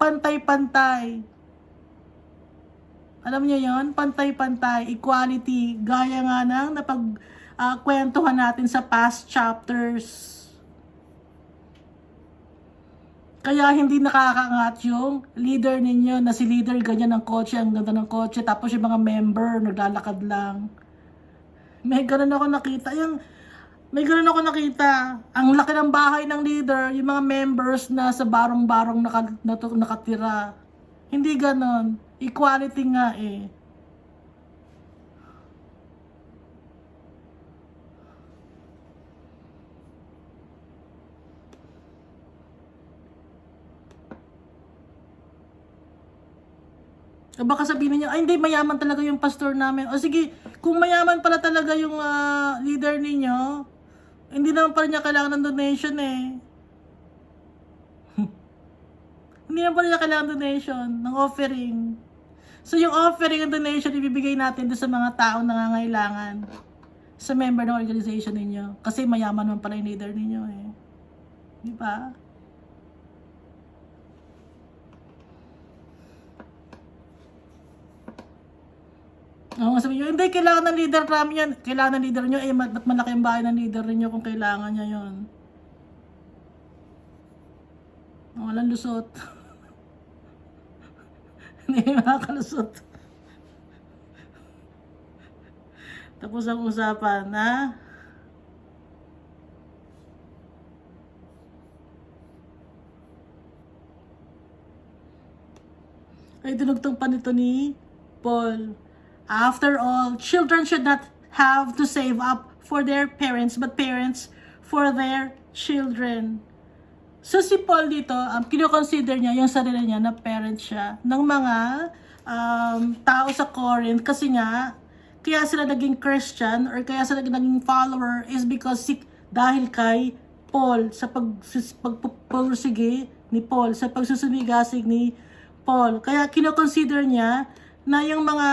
Pantay-pantay. Alam niyo yon, pantay-pantay, equality, gaya nga ng napagkwentuhan natin sa past chapters. Kaya hindi nakakaangat yung leader ninyo na si leader ganyan ng kotse, ang ganda ng kotse, tapos yung mga member naglalakad lang. May ganun ako nakita. Ang laki ng bahay ng leader, yung mga members na sa barong-barong nakatira. Hindi ganon. Equality nga eh. O baka sabihin niya, ay hindi, mayaman talaga yung pastor namin. O sige, kung mayaman pala talaga yung leader ninyo, hindi naman pala niya kailangan ng donation eh. Hindi naman pala niya kailangan ng donation, ng offering. So yung offering and donation, ibibigay natin doon sa mga taong nangangailangan. Sa member ng organization ninyo. Kasi mayaman naman pala yung leader ninyo eh. Di ba? Oo, sabi nyo, hindi, kailangan ng leader namin yan. Kailangan ng leader nyo, eh, ba't malaki ang bahay ng leader niyo kung kailangan niya yun? Walang lusot. Hindi makakalusot. Tapos ang usapan na ay dinugtong pa nito ni Paul. After all, children should not have to save up for their parents, but parents for their children. So si Paul dito, kino-consider niya yung sarili niya na parent siya ng mga tao sa Corinth kasi nga, kaya sila naging Christian or kaya sila naging follower is because dahil kay Paul, sa pagpupursige ni Paul, sa pagsusumigasig ni Paul. Kaya kinoconsider niya na yung mga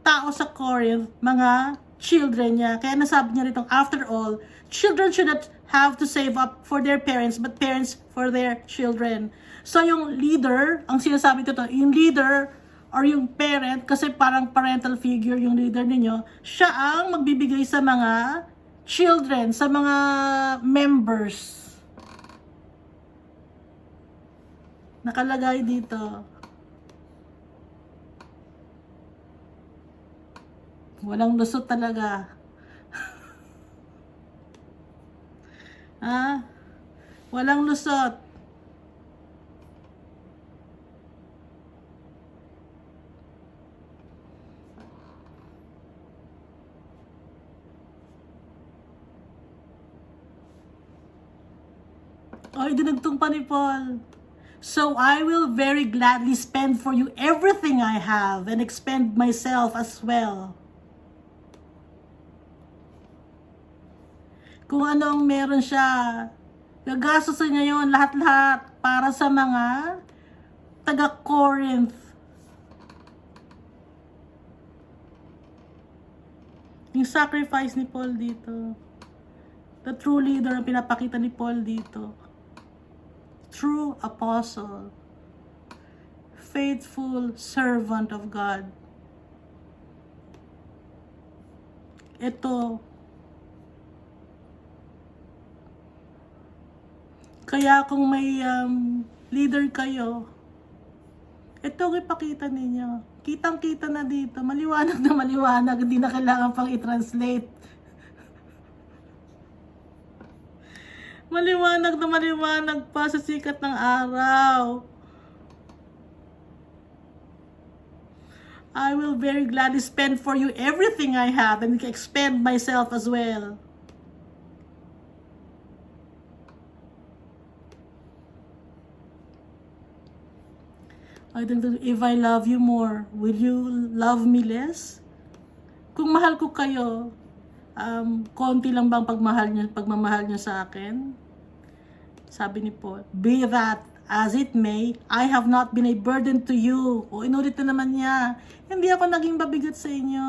tao sa Corinth, mga children niya. Kaya nasabi niya rito, after all, children should not have to save up for their parents, but parents for their children. So yung leader, ang sinasabi dito, yung leader or yung parent, kasi parang parental figure yung leader ninyo, siya ang magbibigay sa mga children, sa mga members. Nakalagay dito. Walang lusot talaga. Ah, walang lusot. Ay, dinagtong pa ni Paul. So I will very gladly spend for you everything I have and expend myself as well. Kung ano ang meron siya, gagastusin niya yun lahat-lahat para sa mga taga-Corinth. Yung sacrifice ni Paul dito. The true leader ang pinapakita ni Paul dito. True apostle. Faithful servant of God. Ito. Kaya kung may leader kayo, ito ang ipakita ninyo. Kitang-kita na dito. Maliwanag na maliwanag. Hindi na kailangan pang i-translate. Maliwanag na maliwanag pa sa sikat ng araw. I will very gladly spend for you everything I have and expend myself as well. If I love you more, will you love me less? Kung mahal ko kayo, konti lang bang pagmamahal niyo sa akin? Sabi ni Paul, be that as it may, I have not been a burden to you. O inulit na naman niya, hindi ako naging mabigat sa inyo.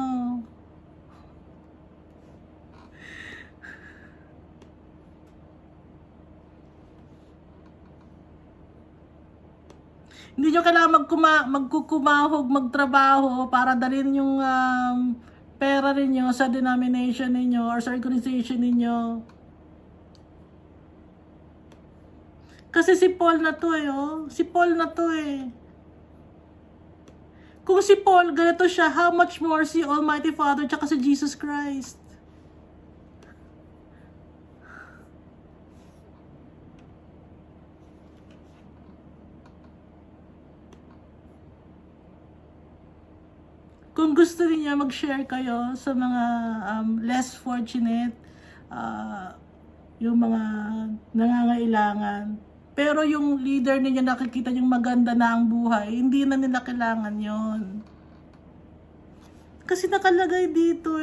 Hindi nyo kailangan magkukumahog, magtrabaho para dalhin yung pera ninyo sa denomination ninyo or sa organization ninyo. Kasi si Paul na to Si Paul na to Kung si Paul, ganito siya, how much more si Almighty Father tsaka si Jesus Christ? Kung gusto niya mag-share kayo sa mga less fortunate, yung mga nangangailangan. Pero yung leader niya nakikita yung maganda na ang buhay, hindi na nila kailangan yon. Kasi nakalagay dito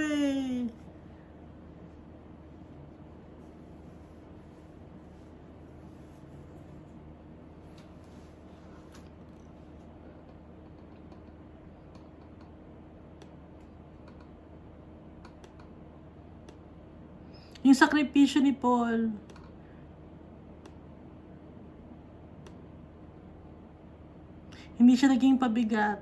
Yung sakripisyo ni Paul. Hindi siya naging pabigat.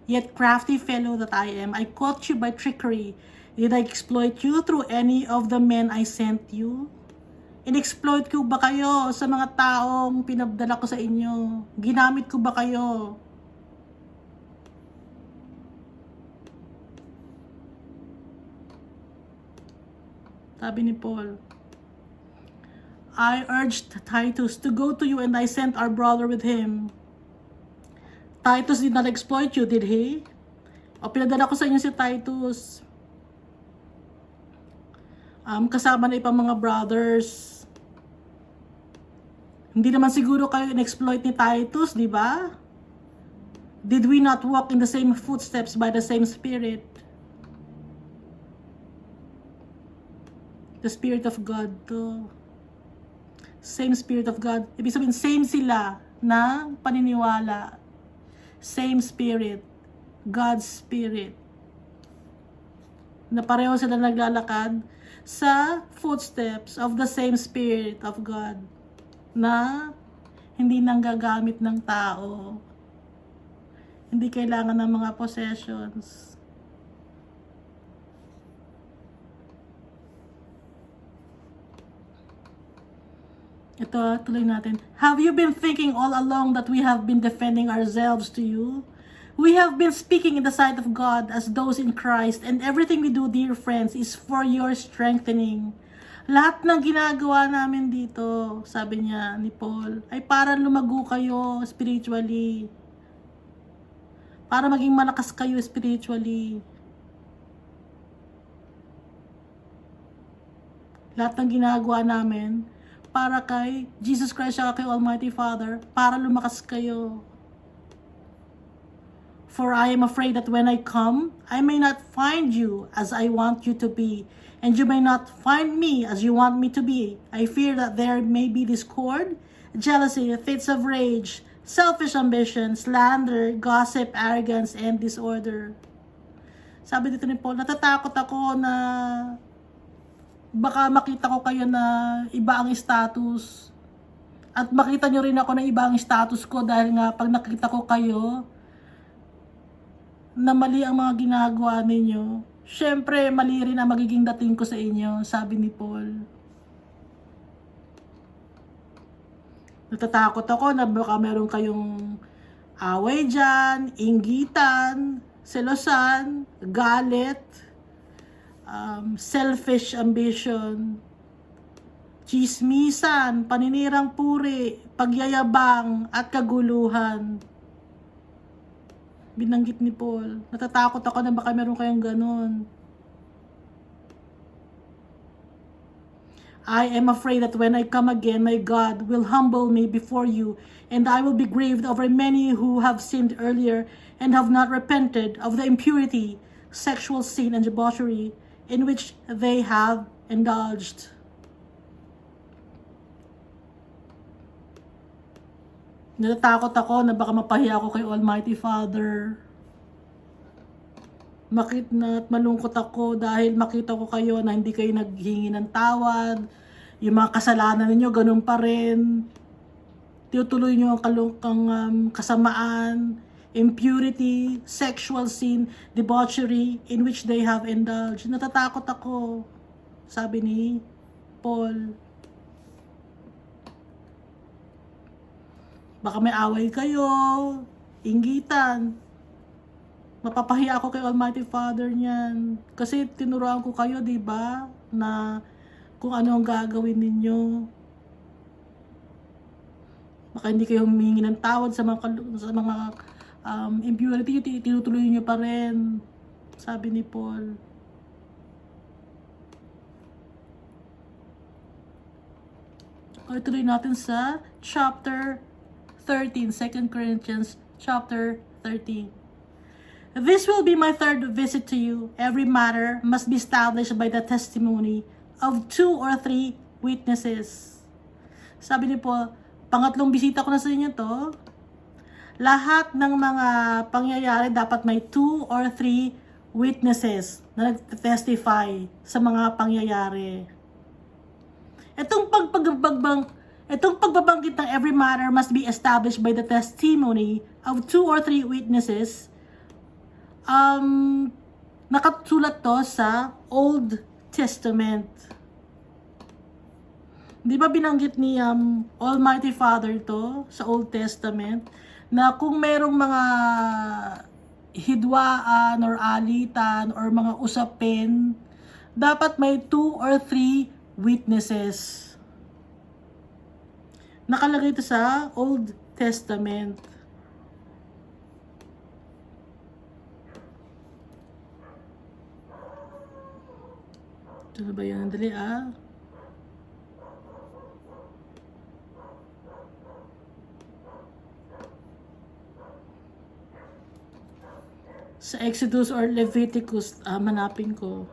Yet crafty fellow that I am, I caught you by trickery. Did I exploit you through any of the men I sent you? In-exploit ko ba kayo sa mga taong pinabdala ko sa inyo? Ginamit ko ba kayo? Sabi ni Paul, I urged Titus to go to you and I sent our brother with him. Titus did not exploit you, did he? O pinadala ko sa inyo si Titus. Kasama na ibang mga brothers. Hindi naman siguro kayo in-exploit ni Titus, di ba? Did we not walk in the same footsteps by the same Spirit? The Spirit of God to. Same Spirit of God. Ibig sabihin, same sila na paniniwala. Same Spirit. God's Spirit. Na pareho sila naglalakad sa footsteps of the same Spirit of God. Na hindi nanggagamit ng tao. Hindi kailangan ng mga possessions. Ito, tuloy natin. Have you been thinking all along that we have been defending ourselves to you? We have been speaking in the sight of God as those in Christ, and everything we do, dear friends, is for your strengthening. Lahat ng ginagawa namin dito, sabi niya ni Paul, ay para lumago kayo spiritually. Para maging malakas kayo spiritually. Lahat ng ginagawa namin, para kay Jesus Christ at kay Almighty Father, para lumakas kayo. For I am afraid that when I come, I may not find you as I want you to be, and you may not find me as you want me to be. I fear that there may be discord, jealousy, fits of rage, selfish ambition, slander, gossip, arrogance, and disorder. Sabi dito ni Paul, natatakot ako na baka makita ko kayo na iba ang status. At makita nyo rin ako na iba ang status ko dahil nga pag nakita ko kayo na mali ang mga ginagawa ninyo, syempre mali rin ang magiging dating ko sa inyo, sabi ni Paul. Natatakot ako na baka meron kayong away dyan, inggitan, selosan, galit, selfish ambition, chismisan, paninirang puri, pagyayabang, at kaguluhan. Binanggit ni Paul. Natatakot ako na baka meron kayong ganun. I am afraid that when I come again, my God will humble me before you, and I will be grieved over many who have sinned earlier and have not repented of the impurity, sexual sin, and debauchery in which they have indulged. Natatakot ako na baka mapahiya ako kay Almighty Father. Makit na at malungkot ako dahil makita ko kayo na hindi kayo naghingi ng tawad. Yung mga kasalanan ninyo, ganun pa rin. Tinutuloy nyo ang kasamaan, impurity, sexual sin, debauchery in which they have indulged. Natatakot ako, sabi ni Paul. Baka may away kayo, inggitan. Mapapahiya ako kay Almighty Father niyan. Kasi tinuruan ko kayo, di ba, na kung ano ang gagawin ninyo. Baka hindi kayo humingi ng tawad sa mga impurity, tinutuloy nyo pa rin, sabi ni Paul. O, ituloy natin sa chapter 13, 2 Corinthians chapter 13. This will be my third visit to you. Every matter must be established by the testimony of 2 or 3 witnesses. Sabi ni Paul, pangatlong bisita ko na sa inyo to. Lahat ng mga pangyayari dapat may 2 or 3 witnesses na nag-testify sa mga pangyayari. Itong pagbabanggit ng every matter must be established by the testimony of 2 or 3 witnesses. Nakasulat to sa Old Testament. Di ba binanggit ni Almighty Father to sa Old Testament na kung merong mga hidwaan or alitan or mga usapin, dapat may 2 or 3 witnesses. Nakalagay ito sa Old Testament. Ito na ba yun? Dali Sa Exodus or Leviticus, manapin ko.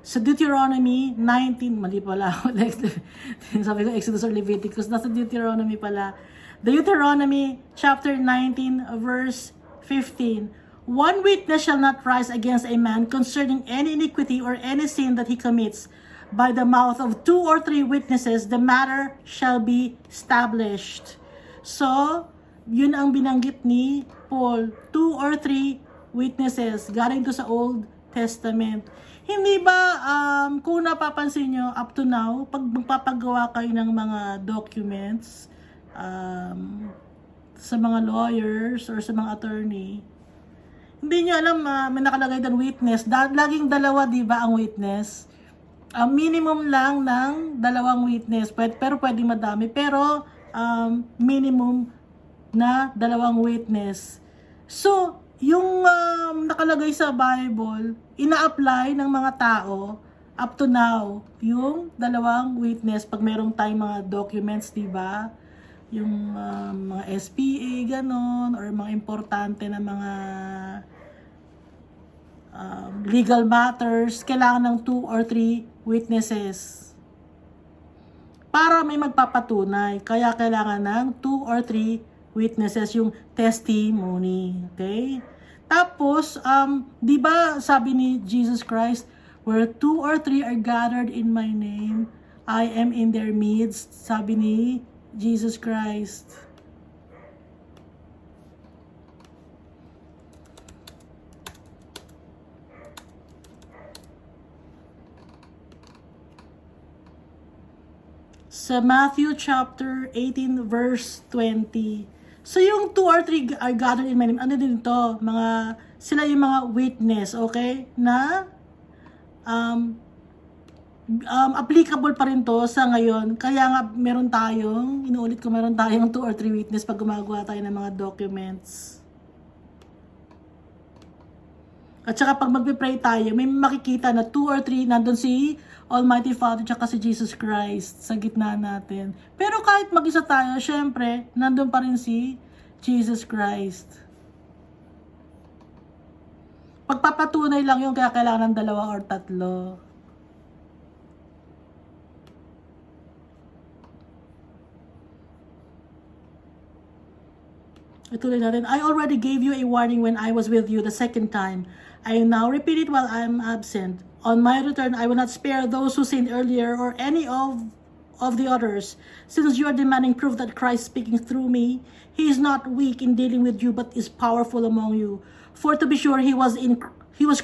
Sa Deuteronomy 19, mali pala ako, sabi ko Exodus or Leviticus, nasa Deuteronomy pala. Deuteronomy chapter 19 verse 15. One witness shall not rise against a man concerning any iniquity or any sin that he commits. By the mouth of 2 or 3 witnesses, the matter shall be established. So, yun ang binanggit ni Paul, 2 or 3 witnesses, galing to sa Old Testament. Hindi ba, kung napapansin nyo, up to now, pag magpapagawa kayo ng mga documents, sa mga lawyers or sa mga attorney, hindi nyo alam, may nakalagay doon witness. Laging dalawa, di ba, ang witness? Minimum lang ng 2 witness. Pero pwede madami. Pero, minimum na 2 witness. So, yung nakalagay sa Bible, ina-apply ng mga tao up to now, yung 2 witness pag merong tayong mga documents, di ba? Yung mga SPA, ganon, or mga importante na mga legal matters, kailangan ng 2 or 3 witnesses para may magpapatunay. Kaya kailangan ng 2 or 3 witnesses, yung testimony. Okay? Tapos, di ba sabi ni Jesus Christ, where 2 or 3 are gathered in my name, I am in their midst. Sabi ni Jesus Christ. Sa Matthew chapter 18 verse 20. So yung 2 or 3 are gathered in my name, ano din ito? Sila yung mga witness, okay? Na applicable pa rin to sa ngayon. Kaya nga meron tayong 2 or 3 witness pag gumagawa tayo ng mga documents. At saka pag magpe-pray tayo, may makikita na 2 or 3 nandun si Almighty Father at si Jesus Christ sa gitna natin. Pero kahit mag-isa tayo, syempre, nandun pa rin si Jesus Christ. Pagpapatunay lang yung kaya kailangan ng 2 or 3. Ituloy natin. I already gave you a warning when I was with you the second time. I now repeat it while I am absent. On my return, I will not spare those who sinned earlier or any of the others. Since you are demanding proof that Christ speaking through me, he is not weak in dealing with you, but is powerful among you. For to be sure, he was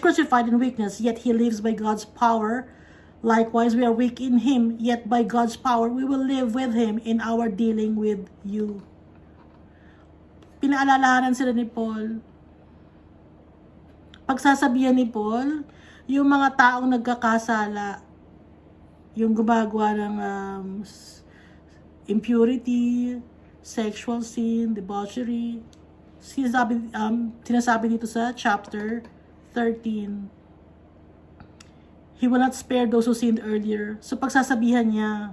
crucified in weakness, yet he lives by God's power. Likewise, we are weak in him, yet by God's power, we will live with him in our dealing with you. Pinaalalahanan sila ni Paul. Pagsasabihan ni Paul, yung mga taong nagkakasala, yung gumagawa ng impurity, sexual sin, debauchery, sinasabi dito sa chapter 13. He will not spare those who sinned earlier. So pagsasabihan niya,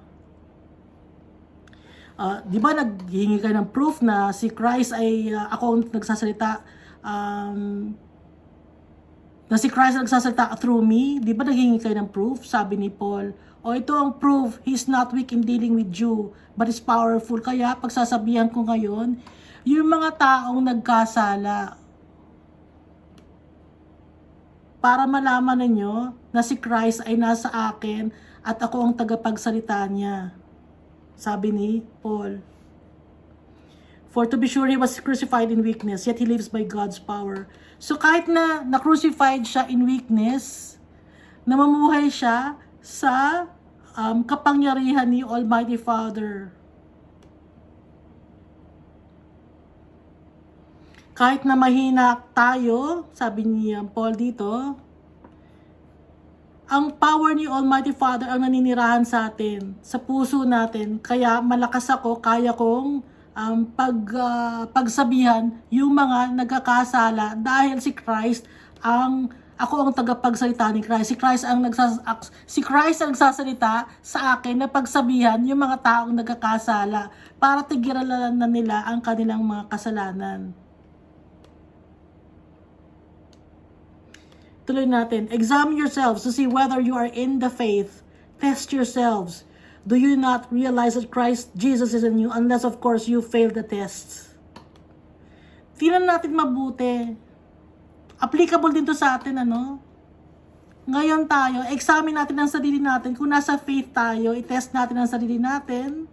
di ba naghihingi ka ng proof na si Christ ay ako ang nagsasalita, na si Christ nagsasalita through me? Di ba naghihingi kayo ng proof? Sabi ni Paul, ito ang proof, he's not weak in dealing with you, but is powerful. Kaya pagsasabihan ko ngayon, yung mga taong nagkasala, para malaman ninyo na si Christ ay nasa akin at ako ang tagapagsalita niya. Sabi ni Paul. For to be sure, he was crucified in weakness, yet he lives by God's power. So kahit na na-crucified siya in weakness, namumuhay siya sa kapangyarihan ni Almighty Father. Kahit na mahina tayo, sabi ni Paul dito, ang power ni Almighty Father ang naninirahan sa atin, sa puso natin. Kaya malakas ako, kaya kong pagsabihan yung mga nagkakasala dahil si Christ ako ang tagapagsalita ni Christ. Si Christ ang nagsasalita sa akin na pagsabihan yung mga taong nagkakasala para tigilan na nila ang kanilang mga kasalanan. Tuloy natin. Examine yourselves to see whether you are in the faith. Test yourselves. Do you not realize that Christ Jesus is in you unless of course you fail the test? Tingnan natin mabuti. Applicable din to sa atin, ano? Ngayon tayo, examine natin ang sarili natin. Kung nasa faith tayo, i-test natin ang sarili natin.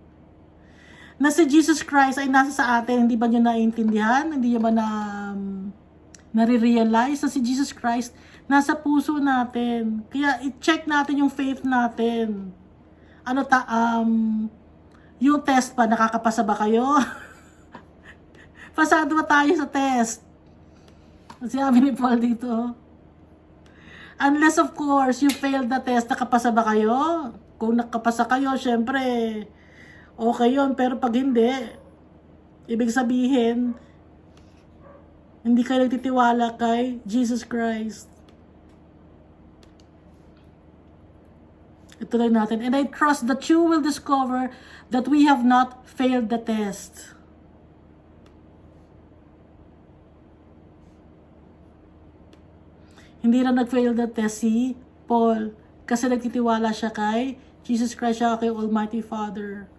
Na si Jesus Christ ay nasa sa atin, hindi ba nyo naiintindihan? Hindi nyo ba nare-realize na si Jesus Christ nasa puso natin? Kaya i-check natin yung faith natin. Yung test pa, nakakapasa ba kayo? Pasado ba tayo sa test? Sabi ni Paul dito. Unless of course, you failed the test, nakapasa ba kayo? Kung nakapasa kayo, syempre, okay yun. Pero pag hindi, ibig sabihin, hindi kayo nagtitiwala kay Jesus Christ. Ituloy natin. And I trust that you will discover that we have not failed the test. Hindi na nag-fail the test si Paul kasi nagtitiwala siya kay Jesus Christ, siya kay Almighty Father.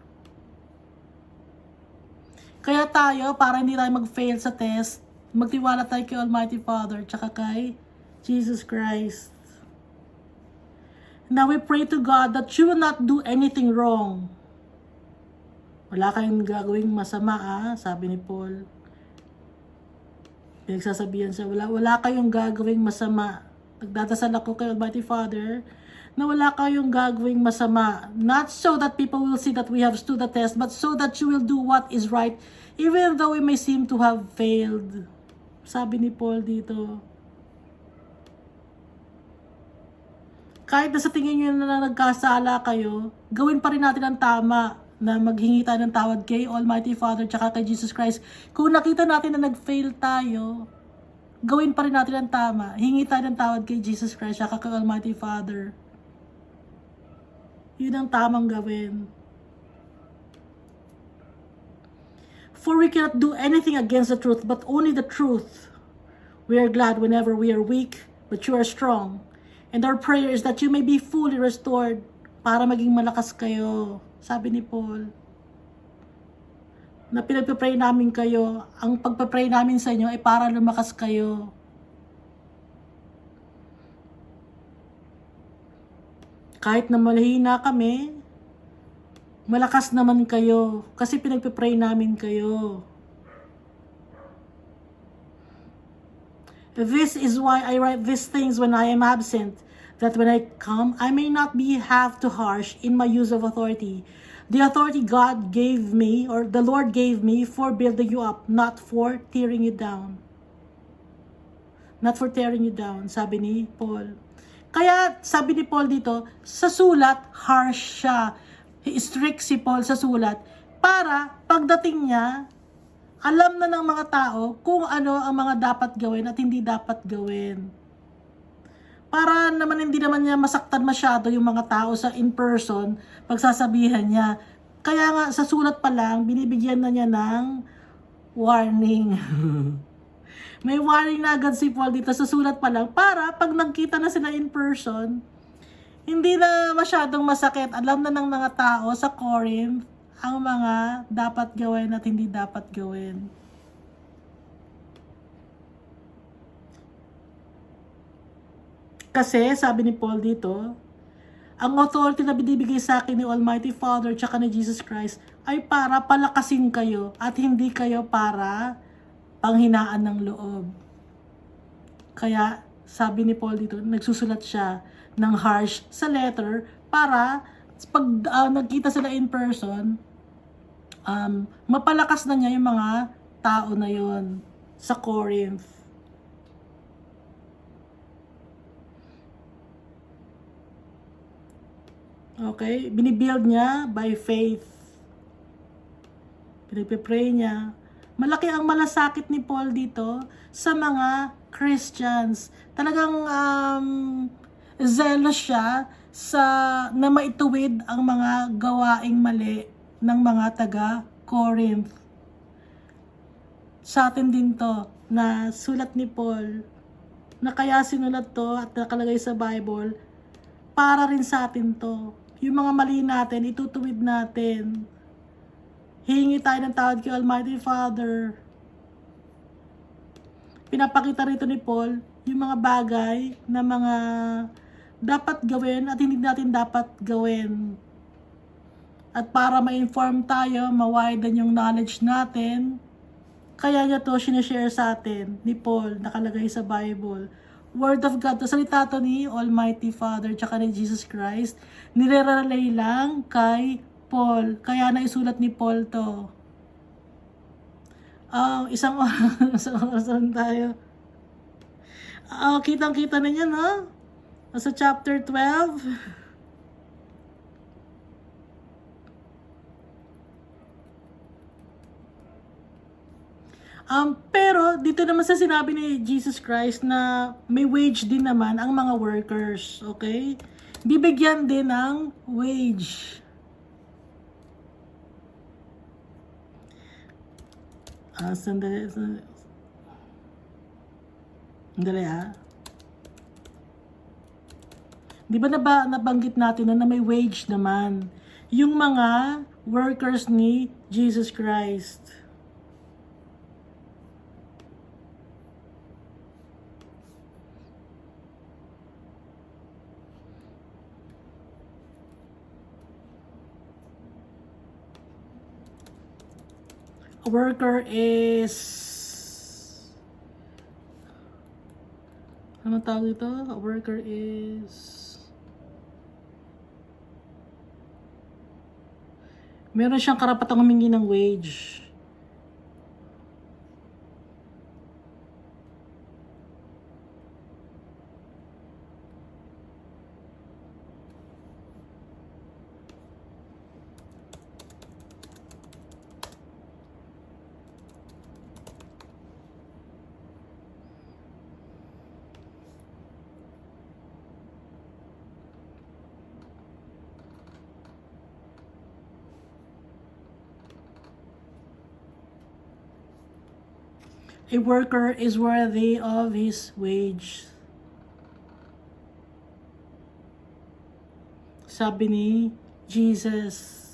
Kaya tayo, para hindi tayo mag-fail sa test, magtiwala tayo kay Almighty Father tsaka kay Jesus Christ. Now we pray to God that you will not do anything wrong. Wala kayong gagawing masama, sabi ni Paul. Pinagsasabihan siya, wala kayong gagawing masama. Nagdadasal ako kay Almighty Father na wala kayong gagawing masama. Not so that people will see that we have stood the test, but so that you will do what is right, even though we may seem to have failed. Sabi ni Paul dito. Kahit na sa tingin nyo na nagkasala kayo, gawin pa rin natin ang tama na maghingi tayo ng tawad kay Almighty Father tsaka kay Jesus Christ. Kung nakita natin na nag-fail tayo, gawin pa rin natin ang tama. Hingi tayo ng tawad kay Jesus Christ tsaka kay Almighty Father. Yun ang tamang gawin. For we cannot do anything against the truth, but only the truth. We are glad whenever we are weak, but you are strong. And our prayer is that you may be fully restored para maging malakas kayo. Sabi ni Paul. Na pinagpipray namin kayo, ang pagpipray namin sa inyo ay para lumakas kayo. Kahit na malihina kami, malakas naman kayo kasi pinagpipray namin kayo. This is why I write these things when I am absent, that when I come, I may not be half too harsh in my use of authority. The authority God gave me, or the Lord gave me, for building you up, not for tearing you down. Not for tearing you down, sabi ni Paul. Kaya, sabi ni Paul dito, sa sulat, harsh siya. Strict si Paul sa sulat, para pagdating niya, alam na ng mga tao kung ano ang mga dapat gawin at hindi dapat gawin. Para naman hindi naman niya masaktan masyado yung mga tao sa in-person pagsasabihan niya. Kaya nga sa sulat pa lang, binibigyan na niya ng warning. May warning na agad si Paul dito sa sulat pa lang para pag nagkita na sila in-person, hindi na masyadong masakit. Alam na ng mga tao sa Corinth ang mga dapat gawin at hindi dapat gawin. Kasi, sabi ni Paul dito, ang authority na binibigay sa akin ni Almighty Father tsaka ni Jesus Christ ay para palakasin kayo at hindi kayo para panghinaan ng loob. Kaya, sabi ni Paul dito, nagsusulat siya ng harsh sa letter para pag nagkita sila in person, mapalakas na niya yung mga tao na yon sa Corinth. Okay? Binibuild niya by faith. Pinagpipray niya. Malaki ang malasakit ni Paul dito sa mga Christians. Talagang zealous siya na maituwid ang mga gawaing mali ng mga taga Corinth. Sa atin din to, na sulat ni Paul na kaya sinulat to at nakalagay sa Bible, para rin sa atin to. Yung mga mali natin, itutuwid natin. Hihingi tayo ng tawad kay Almighty Father. Pinapakita rito ni Paul yung mga bagay na mga dapat gawin at hindi natin dapat gawin. At para ma-inform tayo, ma-widen yung knowledge natin, kaya niya to sinishare sa atin ni Paul, nakalagay sa Bible. Word of God, to salita to ni Almighty Father tsaka ni Jesus Christ, nire-relay lang kay Paul. Kaya naisulat ni Paul to. Isang oras tayo. Kitang-kita ninyo, no? Sa chapter 12. Pero dito naman sa sinabi ni Jesus Christ na may wage din naman ang mga workers, okay? Bibigyan din ng wage. Sandali Di ba nabanggit natin na may wage naman yung mga workers ni Jesus Christ? A worker is, ano tawag ito? A worker is, meron siyang karapatang humingi ng wage. A worker is worthy of his wage. Sabi ni Jesus.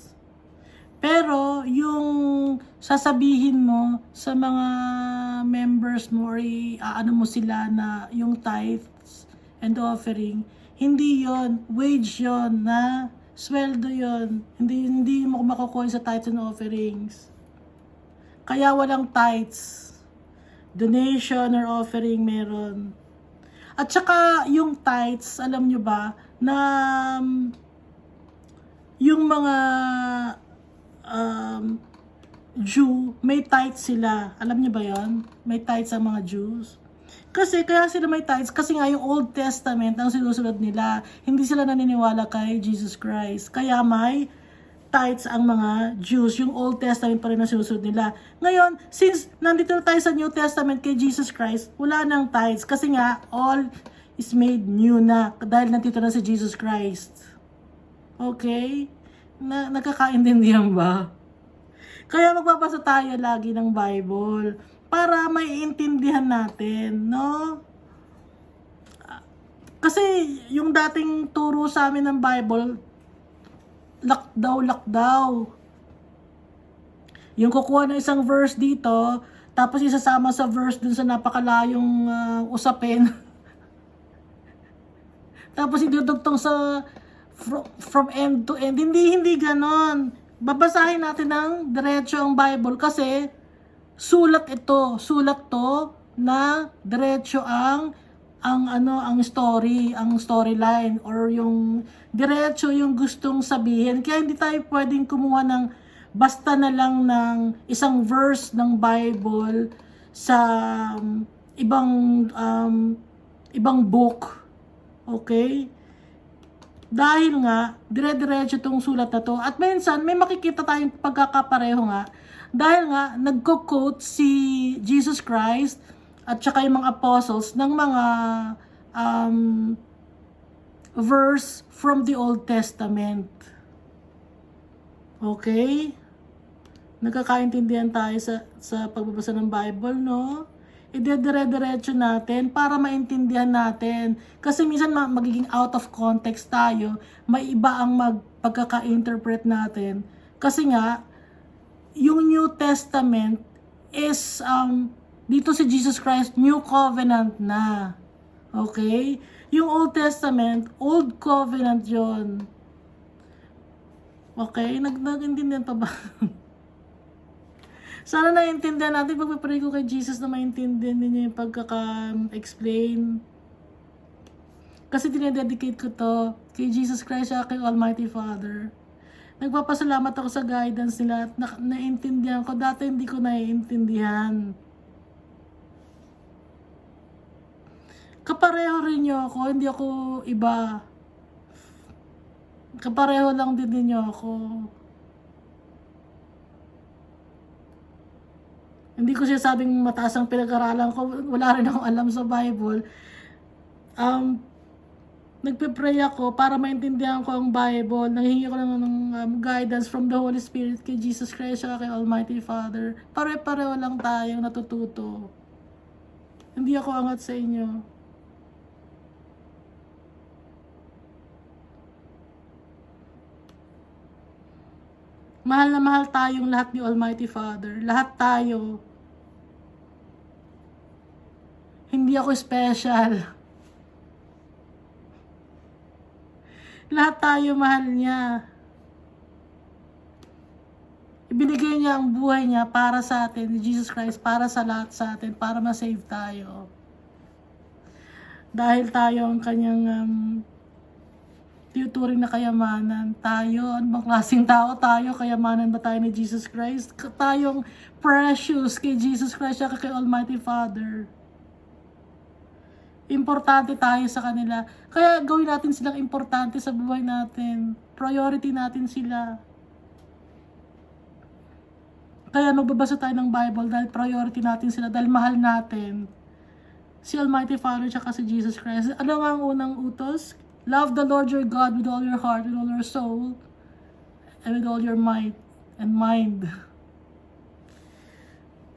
Pero yung sasabihin mo sa mga members mo or ano mo sila na yung tithes and offering, hindi yon, wage yon, na sweldo yon. Hindi mo makukuha sa tithes and offerings. Kaya walang tithes. Donation or offering meron. At saka yung tithes, alam nyo ba, na yung mga Jew, may tithes sila. Alam nyo ba yon? May tithes ang mga Jews. Kasi, kaya sila may tithes, kasi nga yung Old Testament ang sinusunod nila. Hindi sila naniniwala kay Jesus Christ. Kaya may tithes ang mga Jews. Yung Old Testament pa rin ang sinusunod nila. Ngayon, since nandito na tayo sa New Testament kay Jesus Christ, wala nang tithes. Kasi nga, all is made new na dahil nandito na si Jesus Christ. Okay? Nagkakaintindihan ba? Kaya magbabasa tayo lagi ng Bible para maiintindihan natin, no? Kasi yung dating turo sa amin ng Bible, lakdaw. Yung kukuha ng isang verse dito, tapos isasama sa verse dun sa napakalayong usapin. Tapos idudugtong sa from end to end. Hindi ganon. Babasahin natin ng diretso ang Bible kasi sulat to na diretso ang storyline or yung diretso yung gustong sabihin. Kaya hindi tayo pwedeng kumuha ng basta na lang ng isang verse ng Bible sa ibang book. Okay? Dahil nga, dire-diretso itong sulat na to. At minsan, may makikita tayong pagkakapareho nga. Dahil nga, nagko-quote si Jesus Christ at saka yung mga apostles ng mga verse from the Old Testament. Okay? Nagkakaintindihan tayo sa pagbabasa ng Bible, no? idedire-diretso natin para maintindihan natin. Kasi minsan magiging out of context tayo, may iba ang pagkaka-interpret natin. Kasi nga, yung New Testament is, dito si Jesus Christ, New Covenant na. Okay? Yung Old Testament, Old Covenant yon. Okay? Nag-intindihan pa ba? Sana naiintindihan natin. Pagpapray ko kay Jesus na maintindihan ninyo yung pagkaka-explain. Kasi dinededicate ko to kay Jesus Christ at kay Almighty Father. Nagpapasalamat ako sa guidance nila at naiintindihan ko. Dati hindi ko naiintindihan. Kapareho rin nyo ako. Hindi ako iba. Kapareho lang din ninyo ako. Hindi ko siya sabing mataas ang pinag-aralan ko. Wala rin akong alam sa Bible. Nagpe-pray ako para maintindihan ko ang Bible. Nanghihingi ko ng guidance from the Holy Spirit kay Jesus Christ at kay Almighty Father. Pare-pareho lang tayong natututo. Hindi ako angat sa inyo. Mahal na mahal tayong lahat ni Almighty Father. Lahat tayo. Hindi ako special. Lahat tayo mahal niya. Ibinigay niya ang buhay niya para sa atin, ni Jesus Christ, para sa lahat sa atin, para ma-save tayo. Dahil tayo ang kanyang tinuturing na kayamanan. Tayo, ano bang klaseng tao tayo? Kayamanan ba tayo ni Jesus Christ? Tayong precious kay Jesus Christ at kay Almighty Father. Importante tayo sa kanila. Kaya gawin natin silang importante sa buhay natin. Priority natin sila. Kaya magbabasa tayo ng Bible dahil priority natin sila, dahil mahal natin si Almighty Father at si Jesus Christ. Ano nga ang unang utos? Love the Lord your God with all your heart, with all your soul, and with all your might and mind.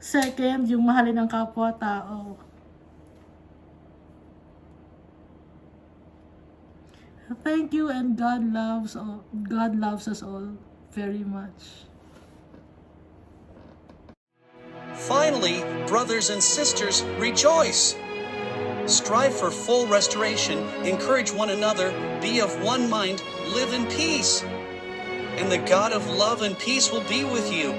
Second, yung mahalin ang kapwa-tao. Thank you, and God loves us all very much. Finally, brothers and sisters, rejoice! Strive for full restoration, encourage one another, be of one mind, live in peace. And the God of love and peace will be with you.